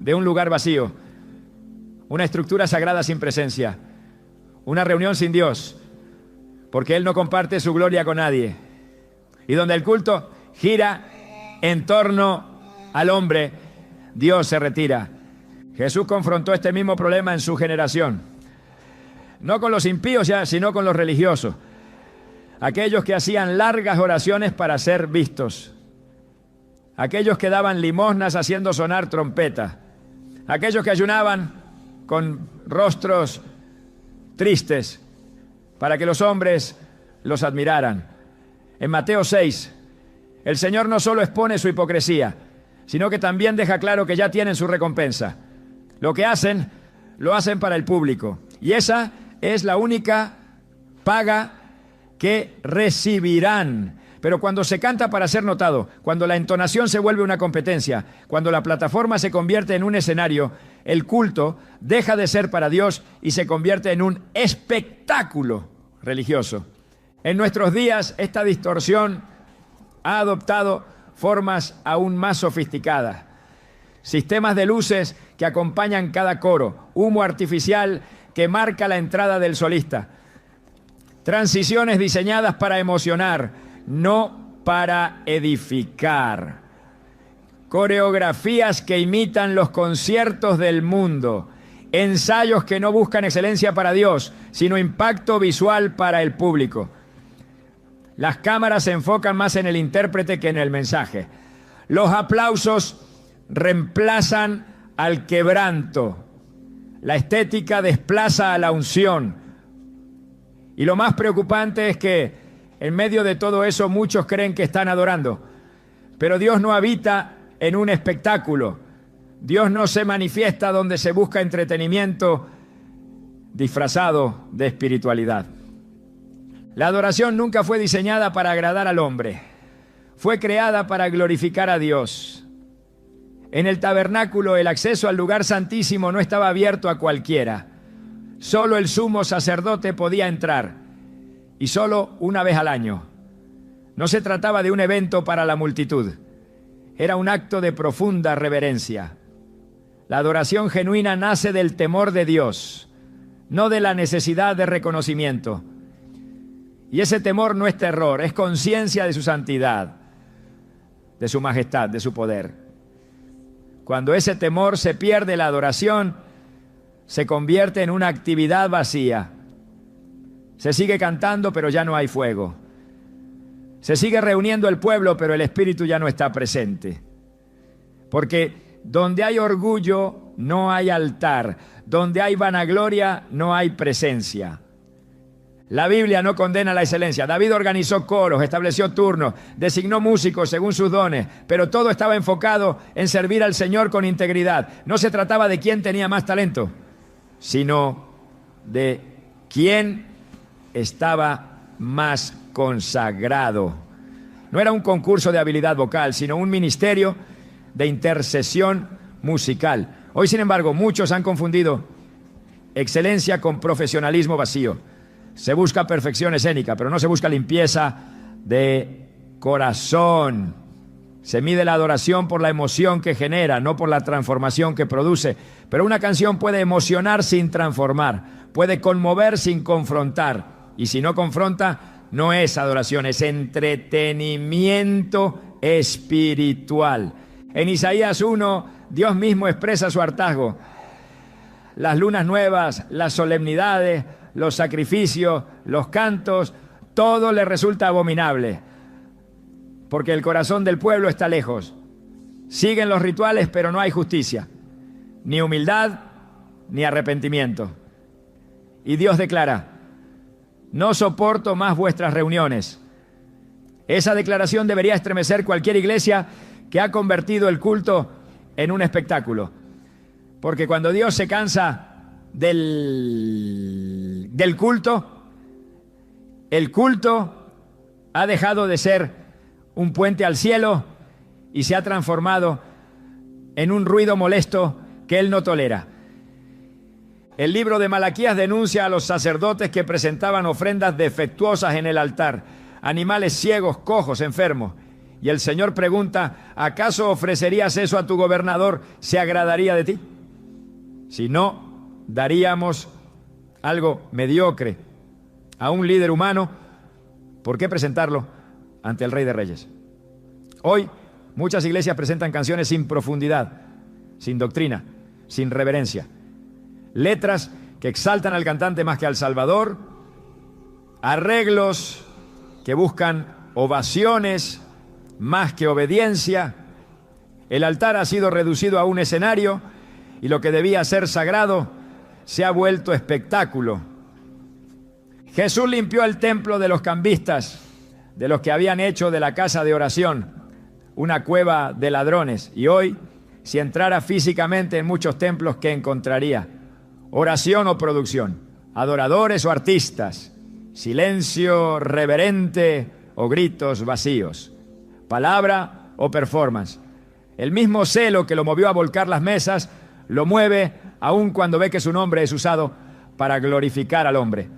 de un lugar vacío. Una estructura sagrada sin presencia. Una reunión sin Dios. Porque Él no comparte su gloria con nadie. Y donde el culto gira en torno al hombre, Dios se retira. Jesús confrontó este mismo problema en su generación. No con los impíos ya, sino con los religiosos. Aquellos que hacían largas oraciones para ser vistos. Aquellos que daban limosnas haciendo sonar trompetas. Aquellos que ayunaban con rostros tristes para que los hombres los admiraran. En Mateo 6, el Señor no solo expone su hipocresía, sino que también deja claro que ya tienen su recompensa. Lo que hacen, lo hacen para el público. Y esa es la única paga que recibirán. Pero cuando se canta para ser notado, cuando la entonación se vuelve una competencia, cuando la plataforma se convierte en un escenario, el culto deja de ser para Dios y se convierte en un espectáculo religioso. En nuestros días, esta distorsión ha adoptado formas aún más sofisticadas. Sistemas de luces que acompañan cada coro, humo artificial que marca la entrada del solista, transiciones diseñadas para emocionar, no para edificar, coreografías que imitan los conciertos del mundo, ensayos que no buscan excelencia para Dios, sino impacto visual para el público. Las cámaras se enfocan más en el intérprete que en el mensaje. Los aplausos reemplazan al quebranto. La estética desplaza a la unción. Y lo más preocupante es que en medio de todo eso muchos creen que están adorando. Pero Dios no habita en un espectáculo. Dios no se manifiesta donde se busca entretenimiento disfrazado de espiritualidad. La adoración nunca fue diseñada para agradar al hombre. Fue creada para glorificar a Dios. En el tabernáculo el acceso al lugar santísimo no estaba abierto a cualquiera. Solo el sumo sacerdote podía entrar. Y solo una vez al año. No se trataba de un evento para la multitud. Era un acto de profunda reverencia. La adoración genuina nace del temor de Dios, no de la necesidad de reconocimiento. Y ese temor no es terror, es conciencia de su santidad, de su majestad, de su poder. Cuando ese temor se pierde, la adoración se convierte en una actividad vacía. Se sigue cantando, pero ya no hay fuego. Se sigue reuniendo el pueblo, pero el Espíritu ya no está presente. Porque donde hay orgullo, no hay altar. Donde hay vanagloria, no hay presencia. La Biblia no condena la excelencia. David organizó coros, estableció turnos, designó músicos según sus dones, pero todo estaba enfocado en servir al Señor con integridad. No se trataba de quién tenía más talento, sino de quién estaba más consagrado. No era un concurso de habilidad vocal, sino un ministerio de intercesión musical. Hoy, sin embargo, muchos han confundido excelencia con profesionalismo vacío. Se busca perfección escénica, pero no se busca limpieza de corazón. Se mide la adoración por la emoción que genera, no por la transformación que produce. Pero una canción puede emocionar sin transformar, puede conmover sin confrontar. Y si no confronta, no es adoración, es entretenimiento espiritual. En Isaías 1, Dios mismo expresa su hartazgo. Las lunas nuevas, las solemnidades, los sacrificios, los cantos, todo le resulta abominable. Porque el corazón del pueblo está lejos. Siguen los rituales, pero no hay justicia, ni humildad, ni arrepentimiento. Y Dios declara: no soporto más vuestras reuniones. Esa declaración debería estremecer cualquier iglesia que ha convertido el culto en un espectáculo. Porque cuando Dios se cansa del culto, el culto ha dejado de ser un puente al cielo y se ha transformado en un ruido molesto que Él no tolera. El libro de Malaquías denuncia a los sacerdotes que presentaban ofrendas defectuosas en el altar, animales ciegos, cojos, enfermos. Y el Señor pregunta: ¿acaso ofrecerías eso a tu gobernador? ¿Se agradaría de ti? Si no, daríamos algo mediocre a un líder humano, ¿por qué presentarlo ante el Rey de Reyes? Hoy muchas iglesias presentan canciones sin profundidad, sin doctrina, sin reverencia. Letras que exaltan al cantante más que al Salvador, arreglos que buscan ovaciones más que obediencia. El altar ha sido reducido a un escenario y lo que debía ser sagrado se ha vuelto espectáculo. Jesús limpió el templo de los cambistas, de los que habían hecho de la casa de oración una cueva de ladrones. Y hoy, si entrara físicamente en muchos templos, ¿qué encontraría? Oración o producción, adoradores o artistas, silencio reverente o gritos vacíos, palabra o performance. El mismo celo que lo movió a volcar las mesas lo mueve aun cuando ve que su nombre es usado para glorificar al hombre.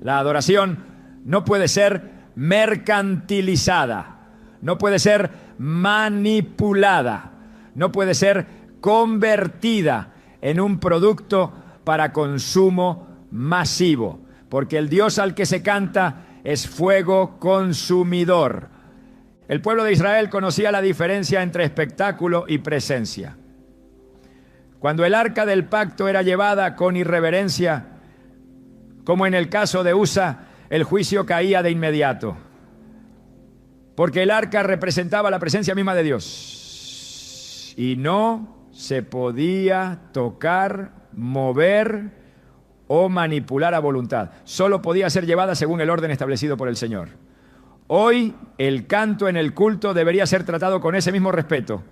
La adoración no puede ser mercantilizada, no puede ser manipulada, no puede ser convertida en un producto para consumo masivo, porque el Dios al que se canta es fuego consumidor. El pueblo de Israel conocía la diferencia entre espectáculo y presencia. Cuando el arca del pacto era llevada con irreverencia, como en el caso de Usa, el juicio caía de inmediato, porque el arca representaba la presencia misma de Dios y no se podía tocar, mover o manipular a voluntad. Solo podía ser llevada según el orden establecido por el Señor. Hoy el canto en el culto debería ser tratado con ese mismo respeto.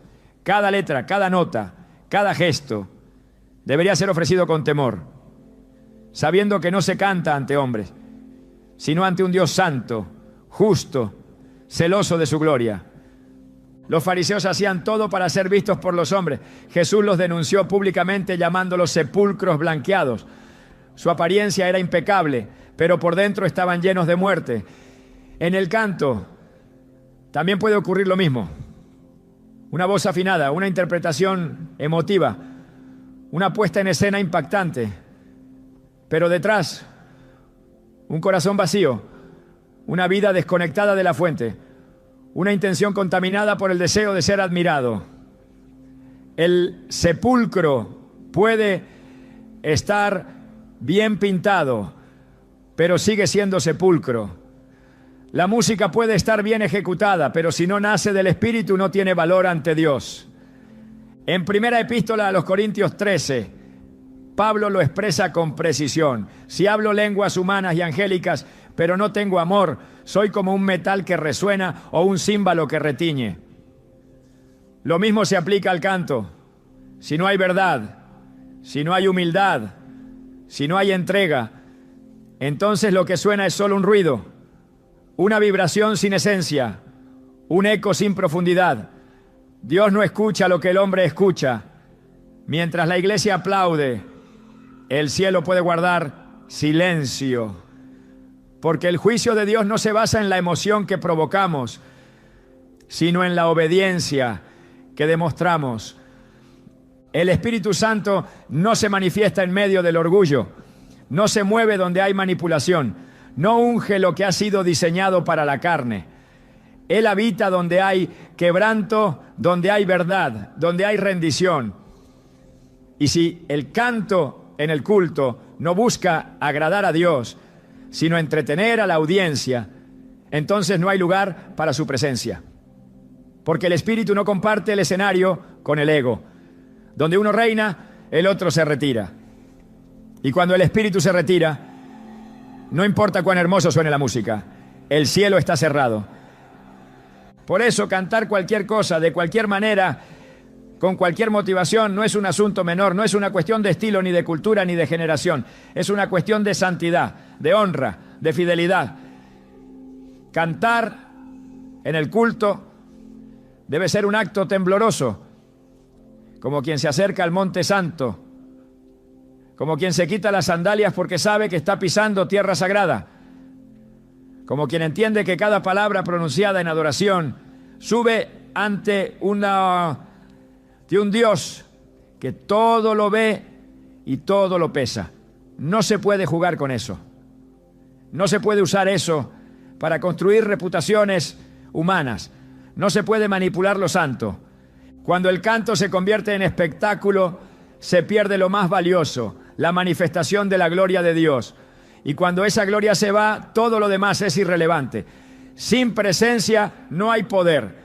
Cada letra, cada nota, cada gesto debería ser ofrecido con temor, sabiendo que no se canta ante hombres, sino ante un Dios santo, justo, celoso de su gloria. Los fariseos hacían todo para ser vistos por los hombres. Jesús los denunció públicamente llamándolos sepulcros blanqueados. Su apariencia era impecable, pero por dentro estaban llenos de muerte. En el canto también puede ocurrir lo mismo. Una voz afinada, una interpretación emotiva, una puesta en escena impactante, pero detrás un corazón vacío, una vida desconectada de la fuente, una intención contaminada por el deseo de ser admirado. El sepulcro puede estar bien pintado, pero sigue siendo sepulcro. La música puede estar bien ejecutada, pero si no nace del Espíritu no tiene valor ante Dios. En primera epístola a los Corintios 13, Pablo lo expresa con precisión. Si hablo lenguas humanas y angélicas, pero no tengo amor, soy como un metal que resuena o un címbalo que retiñe. Lo mismo se aplica al canto. Si no hay verdad, si no hay humildad, si no hay entrega, entonces lo que suena es solo un ruido, una vibración sin esencia, un eco sin profundidad. Dios no escucha lo que el hombre escucha. Mientras la iglesia aplaude, el cielo puede guardar silencio, porque el juicio de Dios no se basa en la emoción que provocamos, sino en la obediencia que demostramos. El Espíritu Santo no se manifiesta en medio del orgullo, no se mueve donde hay manipulación, no unge lo que ha sido diseñado para la carne. Él habita donde hay quebranto, donde hay verdad, donde hay rendición. Y si el canto en el culto no busca agradar a Dios, sino entretener a la audiencia, entonces no hay lugar para su presencia. Porque el Espíritu no comparte el escenario con el ego. Donde uno reina, el otro se retira. Y cuando el Espíritu se retira, no importa cuán hermoso suene la música, el cielo está cerrado. Por eso cantar cualquier cosa, de cualquier manera, con cualquier motivación, no es un asunto menor, no es una cuestión de estilo, ni de cultura, ni de generación. Es una cuestión de santidad, de honra, de fidelidad. Cantar en el culto debe ser un acto tembloroso, como quien se acerca al Monte Santo, como quien se quita las sandalias porque sabe que está pisando tierra sagrada, como quien entiende que cada palabra pronunciada en adoración sube ante de un Dios que todo lo ve y todo lo pesa. No se puede jugar con eso. No se puede usar eso para construir reputaciones humanas. No se puede manipular lo santo. Cuando el canto se convierte en espectáculo, se pierde lo más valioso, la manifestación de la gloria de Dios. Y cuando esa gloria se va, todo lo demás es irrelevante. Sin presencia no hay poder.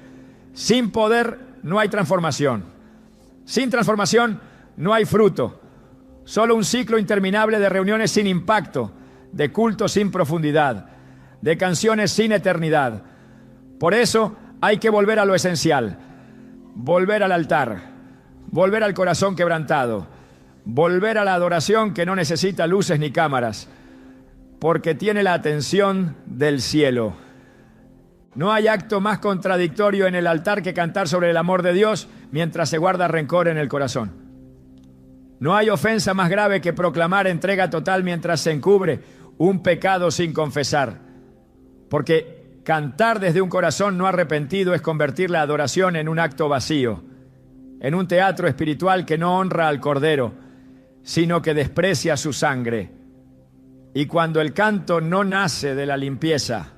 Sin poder no hay transformación. Sin transformación no hay fruto. Solo un ciclo interminable de reuniones sin impacto, de cultos sin profundidad, de canciones sin eternidad. Por eso hay que volver a lo esencial, volver al altar, volver al corazón quebrantado, volver a la adoración que no necesita luces ni cámaras, porque tiene la atención del cielo. No hay acto más contradictorio en el altar que cantar sobre el amor de Dios mientras se guarda rencor en el corazón. No hay ofensa más grave que proclamar entrega total mientras se encubre un pecado sin confesar. Porque cantar desde un corazón no arrepentido es convertir la adoración en un acto vacío, en un teatro espiritual que no honra al Cordero, sino que desprecia su sangre. Y cuando el canto no nace de la limpieza,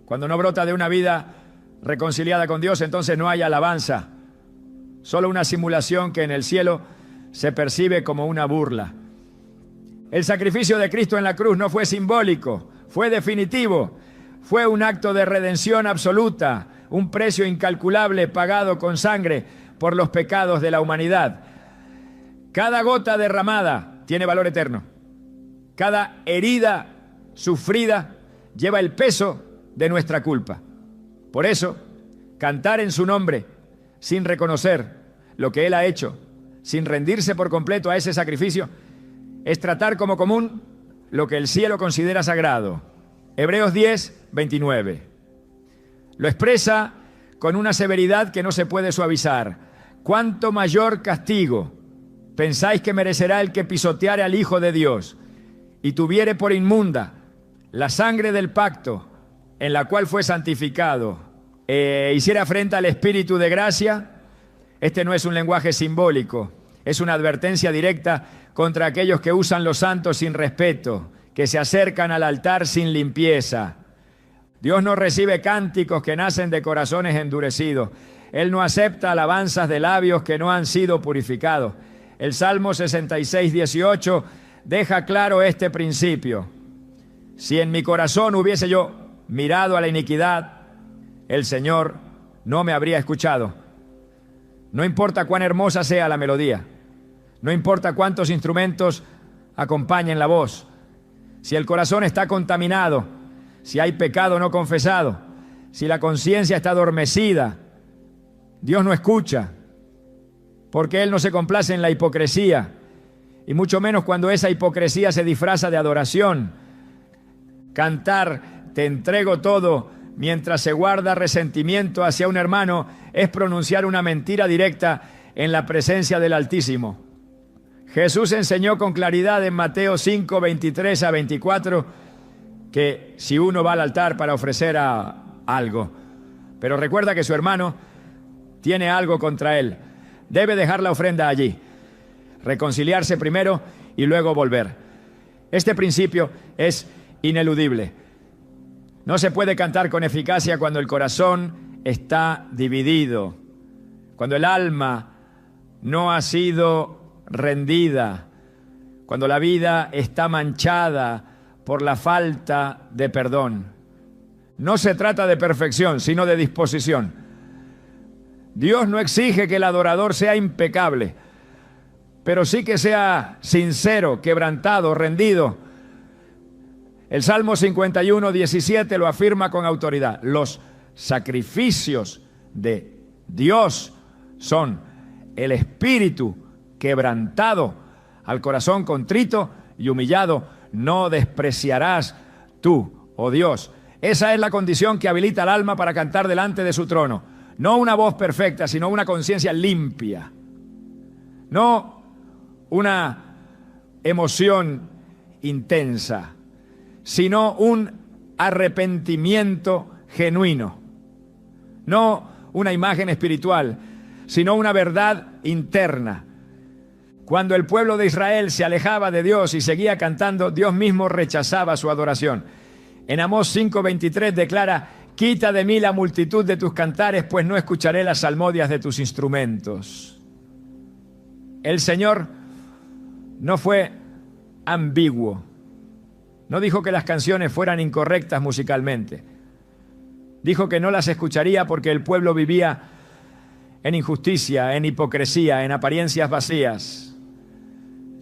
cuando no brota de una vida reconciliada con Dios, entonces no hay alabanza, solo una simulación que en el cielo se percibe como una burla. El sacrificio de Cristo en la cruz no fue simbólico, fue definitivo, fue un acto de redención absoluta, un precio incalculable pagado con sangre por los pecados de la humanidad. Cada gota derramada tiene valor eterno. Cada herida sufrida lleva el peso de nuestra culpa. Por eso, cantar en su nombre sin reconocer lo que Él ha hecho, sin rendirse por completo a ese sacrificio, es tratar como común lo que el cielo considera sagrado. Hebreos 10, 29. Lo expresa con una severidad que no se puede suavizar. ¿Cuánto mayor castigo pensáis que merecerá el que pisoteare al Hijo de Dios y tuviere por inmunda la sangre del pacto en la cual fue santificado, hiciera afrenta al Espíritu de gracia? Este no es un lenguaje simbólico, es una advertencia directa contra aquellos que usan los santos sin respeto, que se acercan al altar sin limpieza. Dios no recibe cánticos que nacen de corazones endurecidos. Él no acepta alabanzas de labios que no han sido purificados. El Salmo 66, 18 deja claro este principio. Si en mi corazón hubiese yo mirado a la iniquidad, el Señor no me habría escuchado. No importa cuán hermosa sea la melodía, no importa cuántos instrumentos acompañen la voz, si el corazón está contaminado, si hay pecado no confesado, si la conciencia está adormecida, Dios no escucha, porque Él no se complace en la hipocresía, y mucho menos cuando esa hipocresía se disfraza de adoración. Cantar "te entrego todo" mientras se guarda resentimiento hacia un hermano es pronunciar una mentira directa en la presencia del Altísimo. Jesús enseñó con claridad en Mateo 5, 23 a 24 que si uno va al altar para ofrecer algo, pero recuerda que su hermano tiene algo contra él, debe dejar la ofrenda allí, reconciliarse primero y luego volver. Este principio es ineludible. No se puede cantar con eficacia cuando el corazón está dividido, cuando el alma no ha sido rendida, cuando la vida está manchada por la falta de perdón. No se trata de perfección, sino de disposición. Dios no exige que el adorador sea impecable, pero sí que sea sincero, quebrantado, rendido. El Salmo 51, 17 lo afirma con autoridad. Los sacrificios de Dios son el espíritu quebrantado, al corazón contrito y humillado no despreciarás tú, oh Dios. Esa es la condición que habilita al alma para cantar delante de su trono. No una voz perfecta, sino una conciencia limpia. No una emoción intensa, sino un arrepentimiento genuino. No una imagen espiritual, sino una verdad interna. Cuando el pueblo de Israel se alejaba de Dios y seguía cantando, Dios mismo rechazaba su adoración. En Amós 5:23 declara: quita de mí la multitud de tus cantares, pues no escucharé las salmodias de tus instrumentos. El Señor no fue ambiguo. No dijo que las canciones fueran incorrectas musicalmente. Dijo que no las escucharía porque el pueblo vivía en injusticia, en hipocresía, en apariencias vacías.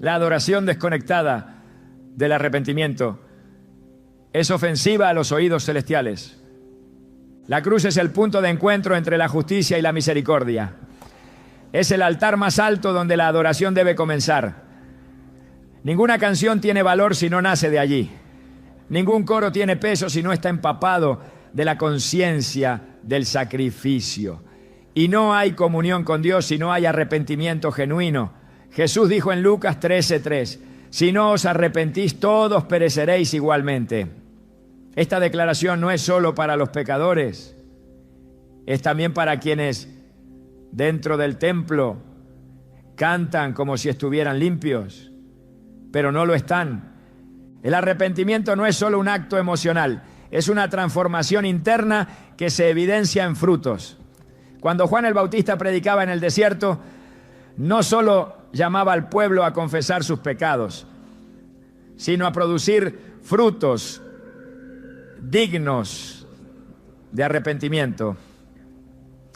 La adoración desconectada del arrepentimiento es ofensiva a los oídos celestiales. La cruz es el punto de encuentro entre la justicia y la misericordia. Es el altar más alto donde la adoración debe comenzar. Ninguna canción tiene valor si no nace de allí. Ningún coro tiene peso si no está empapado de la conciencia del sacrificio. Y no hay comunión con Dios si no hay arrepentimiento genuino. Jesús dijo en Lucas 13:3, si no os arrepentís, todos pereceréis igualmente. Esta declaración no es solo para los pecadores, es también para quienes dentro del templo cantan como si estuvieran limpios, pero no lo están. El arrepentimiento no es solo un acto emocional, es una transformación interna que se evidencia en frutos. Cuando Juan el Bautista predicaba en el desierto, no solo llamaba al pueblo a confesar sus pecados, sino a producir frutos dignos de arrepentimiento.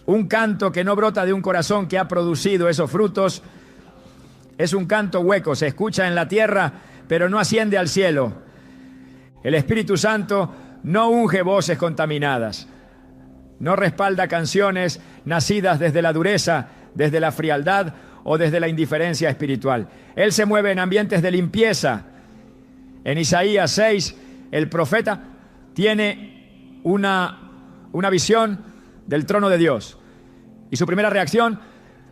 Un canto que no brota de un corazón que ha producido esos frutos es un canto hueco, se escucha en la tierra, pero no asciende al cielo. El Espíritu Santo no unge voces contaminadas, no respalda canciones nacidas desde la dureza, desde la frialdad o desde la indiferencia espiritual. Él se mueve en ambientes de limpieza. En Isaías 6, el profeta tiene una visión del trono de Dios. Y su primera reacción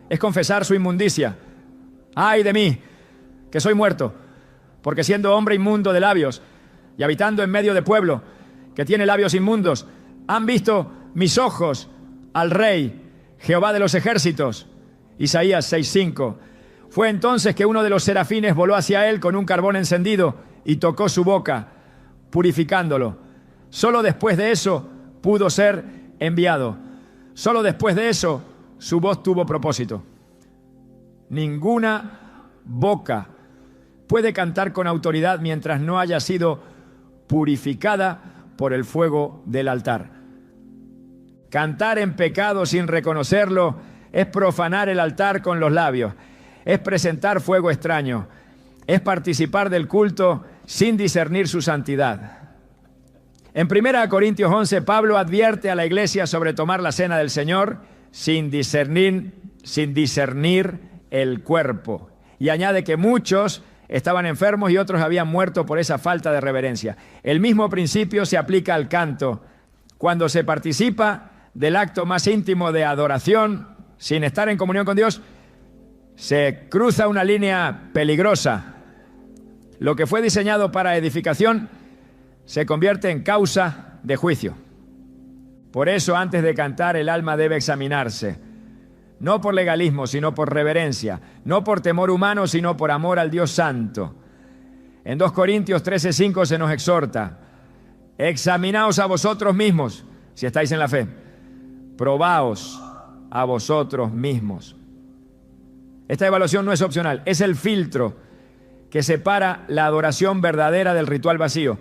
es confesar su inmundicia. ¡Ay de mí, que soy muerto! Porque siendo hombre inmundo de labios y habitando en medio de pueblo que tiene labios inmundos, han visto mis ojos al Rey, Jehová de los ejércitos. Isaías 6:5. Fue entonces que uno de los serafines voló hacia él con un carbón encendido y tocó su boca, purificándolo. Solo después de eso pudo ser enviado. Solo después de eso su voz tuvo propósito. Ninguna boca puede cantar con autoridad mientras no haya sido purificada por el fuego del altar. Cantar en pecado sin reconocerlo es profanar el altar con los labios, es presentar fuego extraño, es participar del culto sin discernir su santidad. En 1 Corintios 11, Pablo advierte a la iglesia sobre tomar la cena del Señor sin discernir el cuerpo. Y añade que muchos estaban enfermos y otros habían muerto por esa falta de reverencia. El mismo principio se aplica al canto. Cuando se participa del acto más íntimo de adoración, sin estar en comunión con Dios, se cruza una línea peligrosa. Lo que fue diseñado para edificación se convierte en causa de juicio. Por eso, antes de cantar, el alma debe examinarse. No por legalismo, sino por reverencia. No por temor humano, sino por amor al Dios Santo. En 2 Corintios 13:5 se nos exhorta: examinaos a vosotros mismos, si estáis en la fe. Probaos a vosotros mismos. Esta evaluación no es opcional, es el filtro que separa la adoración verdadera del ritual vacío.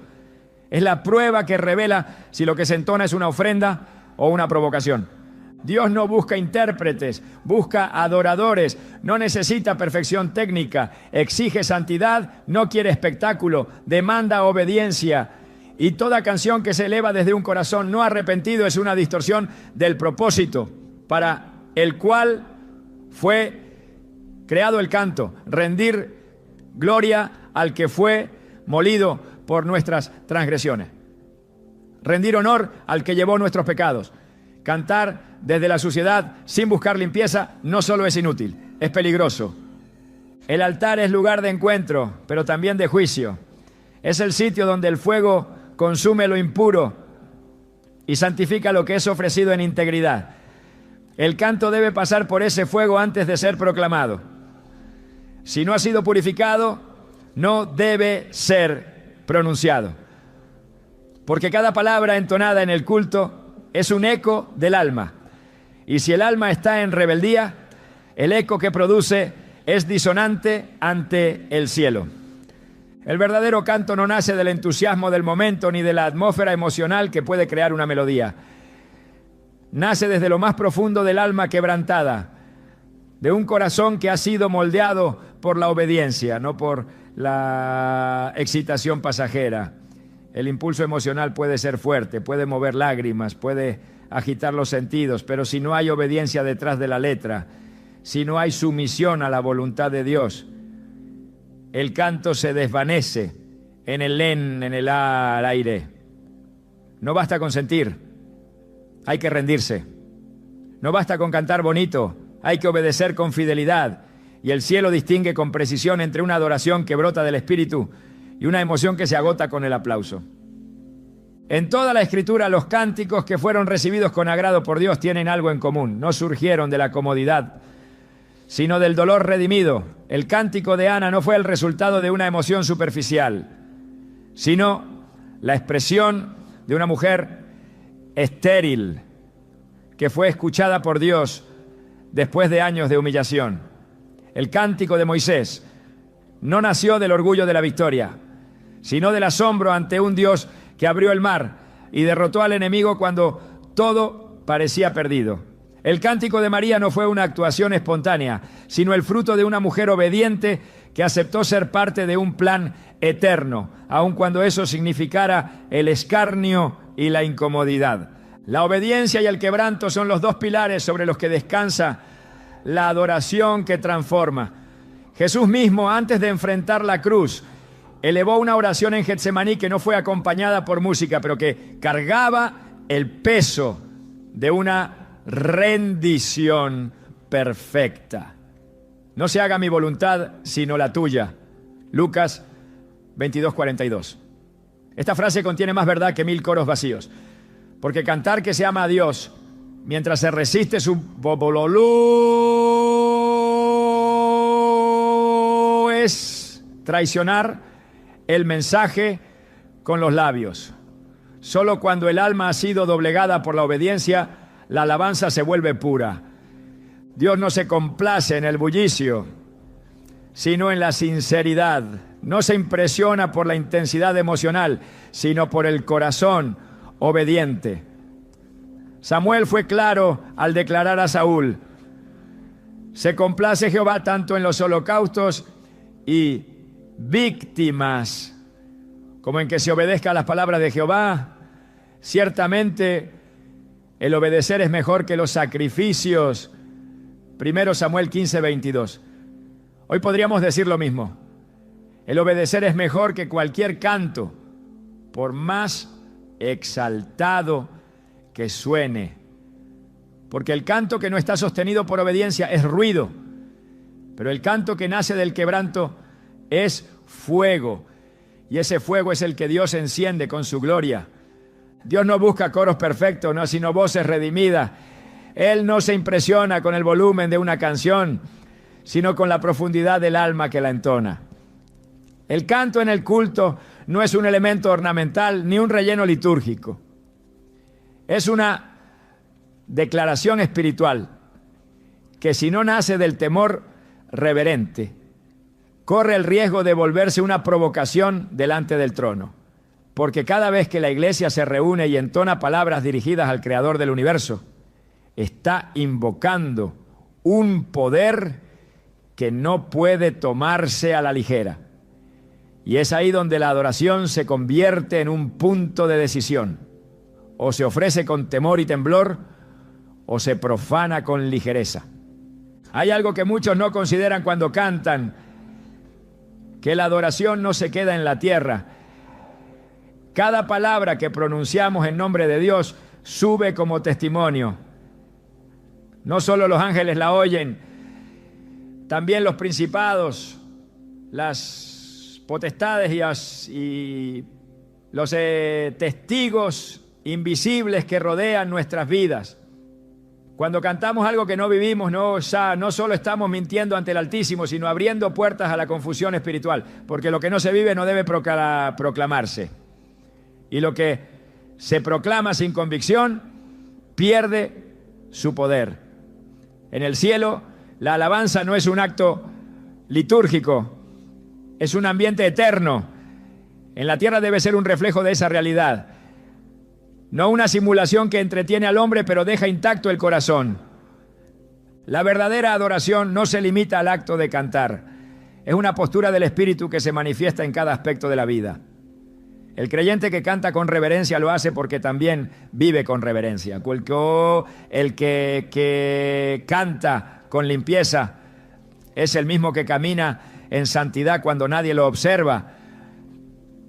Es la prueba que revela si lo que se entona es una ofrenda o una provocación. Dios no busca intérpretes, busca adoradores, no necesita perfección técnica, exige santidad, no quiere espectáculo, demanda obediencia. Y toda canción que se eleva desde un corazón no arrepentido es una distorsión del propósito para el cual fue creado el canto: rendir gloria al que fue molido por nuestras transgresiones, rendir honor al que llevó nuestros pecados. Cantar desde la suciedad sin buscar limpieza no solo es inútil, es peligroso. El altar es lugar de encuentro, pero también de juicio. Es el sitio donde el fuego consume lo impuro y santifica lo que es ofrecido en integridad. El canto debe pasar por ese fuego antes de ser proclamado. Si no ha sido purificado, no debe ser pronunciado. Porque cada palabra entonada en el culto es un eco del alma. Y si el alma está en rebeldía, el eco que produce es disonante ante el cielo. El verdadero canto no nace del entusiasmo del momento ni de la atmósfera emocional que puede crear una melodía. Nace desde lo más profundo del alma quebrantada, de un corazón que ha sido moldeado por la obediencia, no por la excitación pasajera. El impulso emocional puede ser fuerte, puede mover lágrimas, puede agitar los sentidos, pero si no hay obediencia detrás de la letra, si no hay sumisión a la voluntad de Dios, el canto se desvanece en el len, en el al aire. No basta con sentir, hay que rendirse. No basta con cantar bonito, hay que obedecer con fidelidad. Y el cielo distingue con precisión entre una adoración que brota del Espíritu y una emoción que se agota con el aplauso. En toda la Escritura, los cánticos que fueron recibidos con agrado por Dios tienen algo en común. No surgieron de la comodidad, sino del dolor redimido. El cántico de Ana no fue el resultado de una emoción superficial, sino la expresión de una mujer estéril que fue escuchada por Dios después de años de humillación. El cántico de Moisés no nació del orgullo de la victoria, sino del asombro ante un Dios que abrió el mar y derrotó al enemigo cuando todo parecía perdido. El cántico de María no fue una actuación espontánea, sino el fruto de una mujer obediente que aceptó ser parte de un plan eterno, aun cuando eso significara el escarnio y la incomodidad. La obediencia y el quebranto son los dos pilares sobre los que descansa la adoración que transforma. Jesús mismo, antes de enfrentar la cruz, elevó una oración en Getsemaní que no fue acompañada por música, pero que cargaba el peso de una rendición perfecta. No se haga mi voluntad, sino la tuya. Lucas 22:42. Esta frase contiene más verdad que 1000 coros vacíos, porque cantar que se ama a Dios mientras se resiste su bobololú es traicionar el mensaje con los labios. Solo cuando el alma ha sido doblegada por la obediencia, la alabanza se vuelve pura. Dios no se complace en el bullicio, sino en la sinceridad. No se impresiona por la intensidad emocional, sino por el corazón obediente. Samuel fue claro al declarar a Saúl: se complace Jehová tanto en los holocaustos y víctimas como en que se obedezca a las palabras de Jehová. Ciertamente el obedecer es mejor que los sacrificios. 1 Samuel 15:22. Hoy podríamos decir lo mismo. El obedecer es mejor que cualquier canto, por más exaltado que suene. Porque el canto que no está sostenido por obediencia es ruido, pero el canto que nace del quebranto es fuego, y ese fuego es el que Dios enciende con su gloria. Dios no busca coros perfectos, no, sino voces redimidas. Él no se impresiona con el volumen de una canción, sino con la profundidad del alma que la entona. El canto en el culto no es un elemento ornamental ni un relleno litúrgico. Es una declaración espiritual que, si no nace del temor reverente, corre el riesgo de volverse una provocación delante del trono. Porque cada vez que la iglesia se reúne y entona palabras dirigidas al Creador del universo, está invocando un poder que no puede tomarse a la ligera. Y es ahí donde la adoración se convierte en un punto de decisión. O se ofrece con temor y temblor, o se profana con ligereza. Hay algo que muchos no consideran cuando cantan, que la adoración no se queda en la tierra. Cada palabra que pronunciamos en nombre de Dios sube como testimonio. No solo los ángeles la oyen, también los principados, las potestades y los testigos invisibles que rodean nuestras vidas. Cuando cantamos algo que no vivimos, no solo estamos mintiendo ante el Altísimo, sino abriendo puertas a la confusión espiritual, porque lo que no se vive no debe proclamarse. Y lo que se proclama sin convicción pierde su poder. En el cielo, la alabanza no es un acto litúrgico, es un ambiente eterno. En la tierra debe ser un reflejo de esa realidad. No una simulación que entretiene al hombre pero deja intacto el corazón. La verdadera adoración no se limita al acto de cantar. Es una postura del espíritu que se manifiesta en cada aspecto de la vida. El creyente que canta con reverencia lo hace porque también vive con reverencia. El que canta con limpieza es el mismo que camina en santidad cuando nadie lo observa.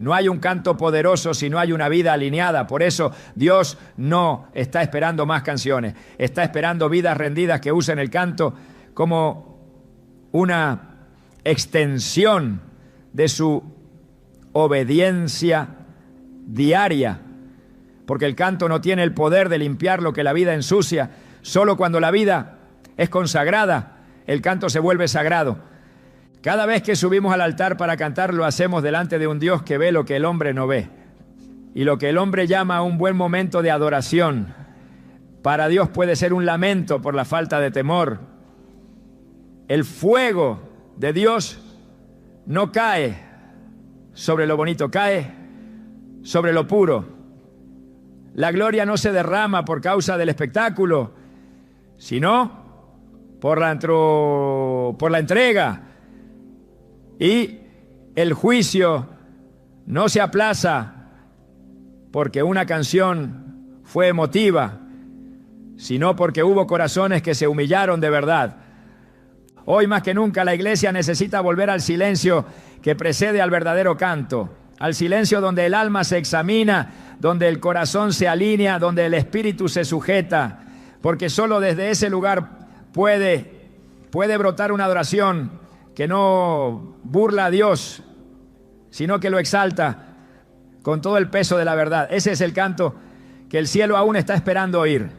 No hay un canto poderoso si no hay una vida alineada. Por eso Dios no está esperando más canciones. Está esperando vidas rendidas que usen el canto como una extensión de su obediencia diaria. Porque el canto no tiene el poder de limpiar lo que la vida ensucia. Solo cuando la vida es consagrada, el canto se vuelve sagrado. Cada vez que subimos al altar para cantar, lo hacemos delante de un Dios que ve lo que el hombre no ve. Y lo que el hombre llama un buen momento de adoración, para Dios puede ser un lamento por la falta de temor. El fuego de Dios no cae sobre lo bonito, cae sobre lo puro. La gloria no se derrama por causa del espectáculo, sino por la entrega. Y el juicio no se aplaza porque una canción fue emotiva, sino porque hubo corazones que se humillaron de verdad. Hoy más que nunca la iglesia necesita volver al silencio que precede al verdadero canto, al silencio donde el alma se examina, donde el corazón se alinea, donde el espíritu se sujeta, porque solo desde ese lugar puede brotar una adoración que no burla a Dios, sino que lo exalta con todo el peso de la verdad. Ese es el canto que el cielo aún está esperando oír.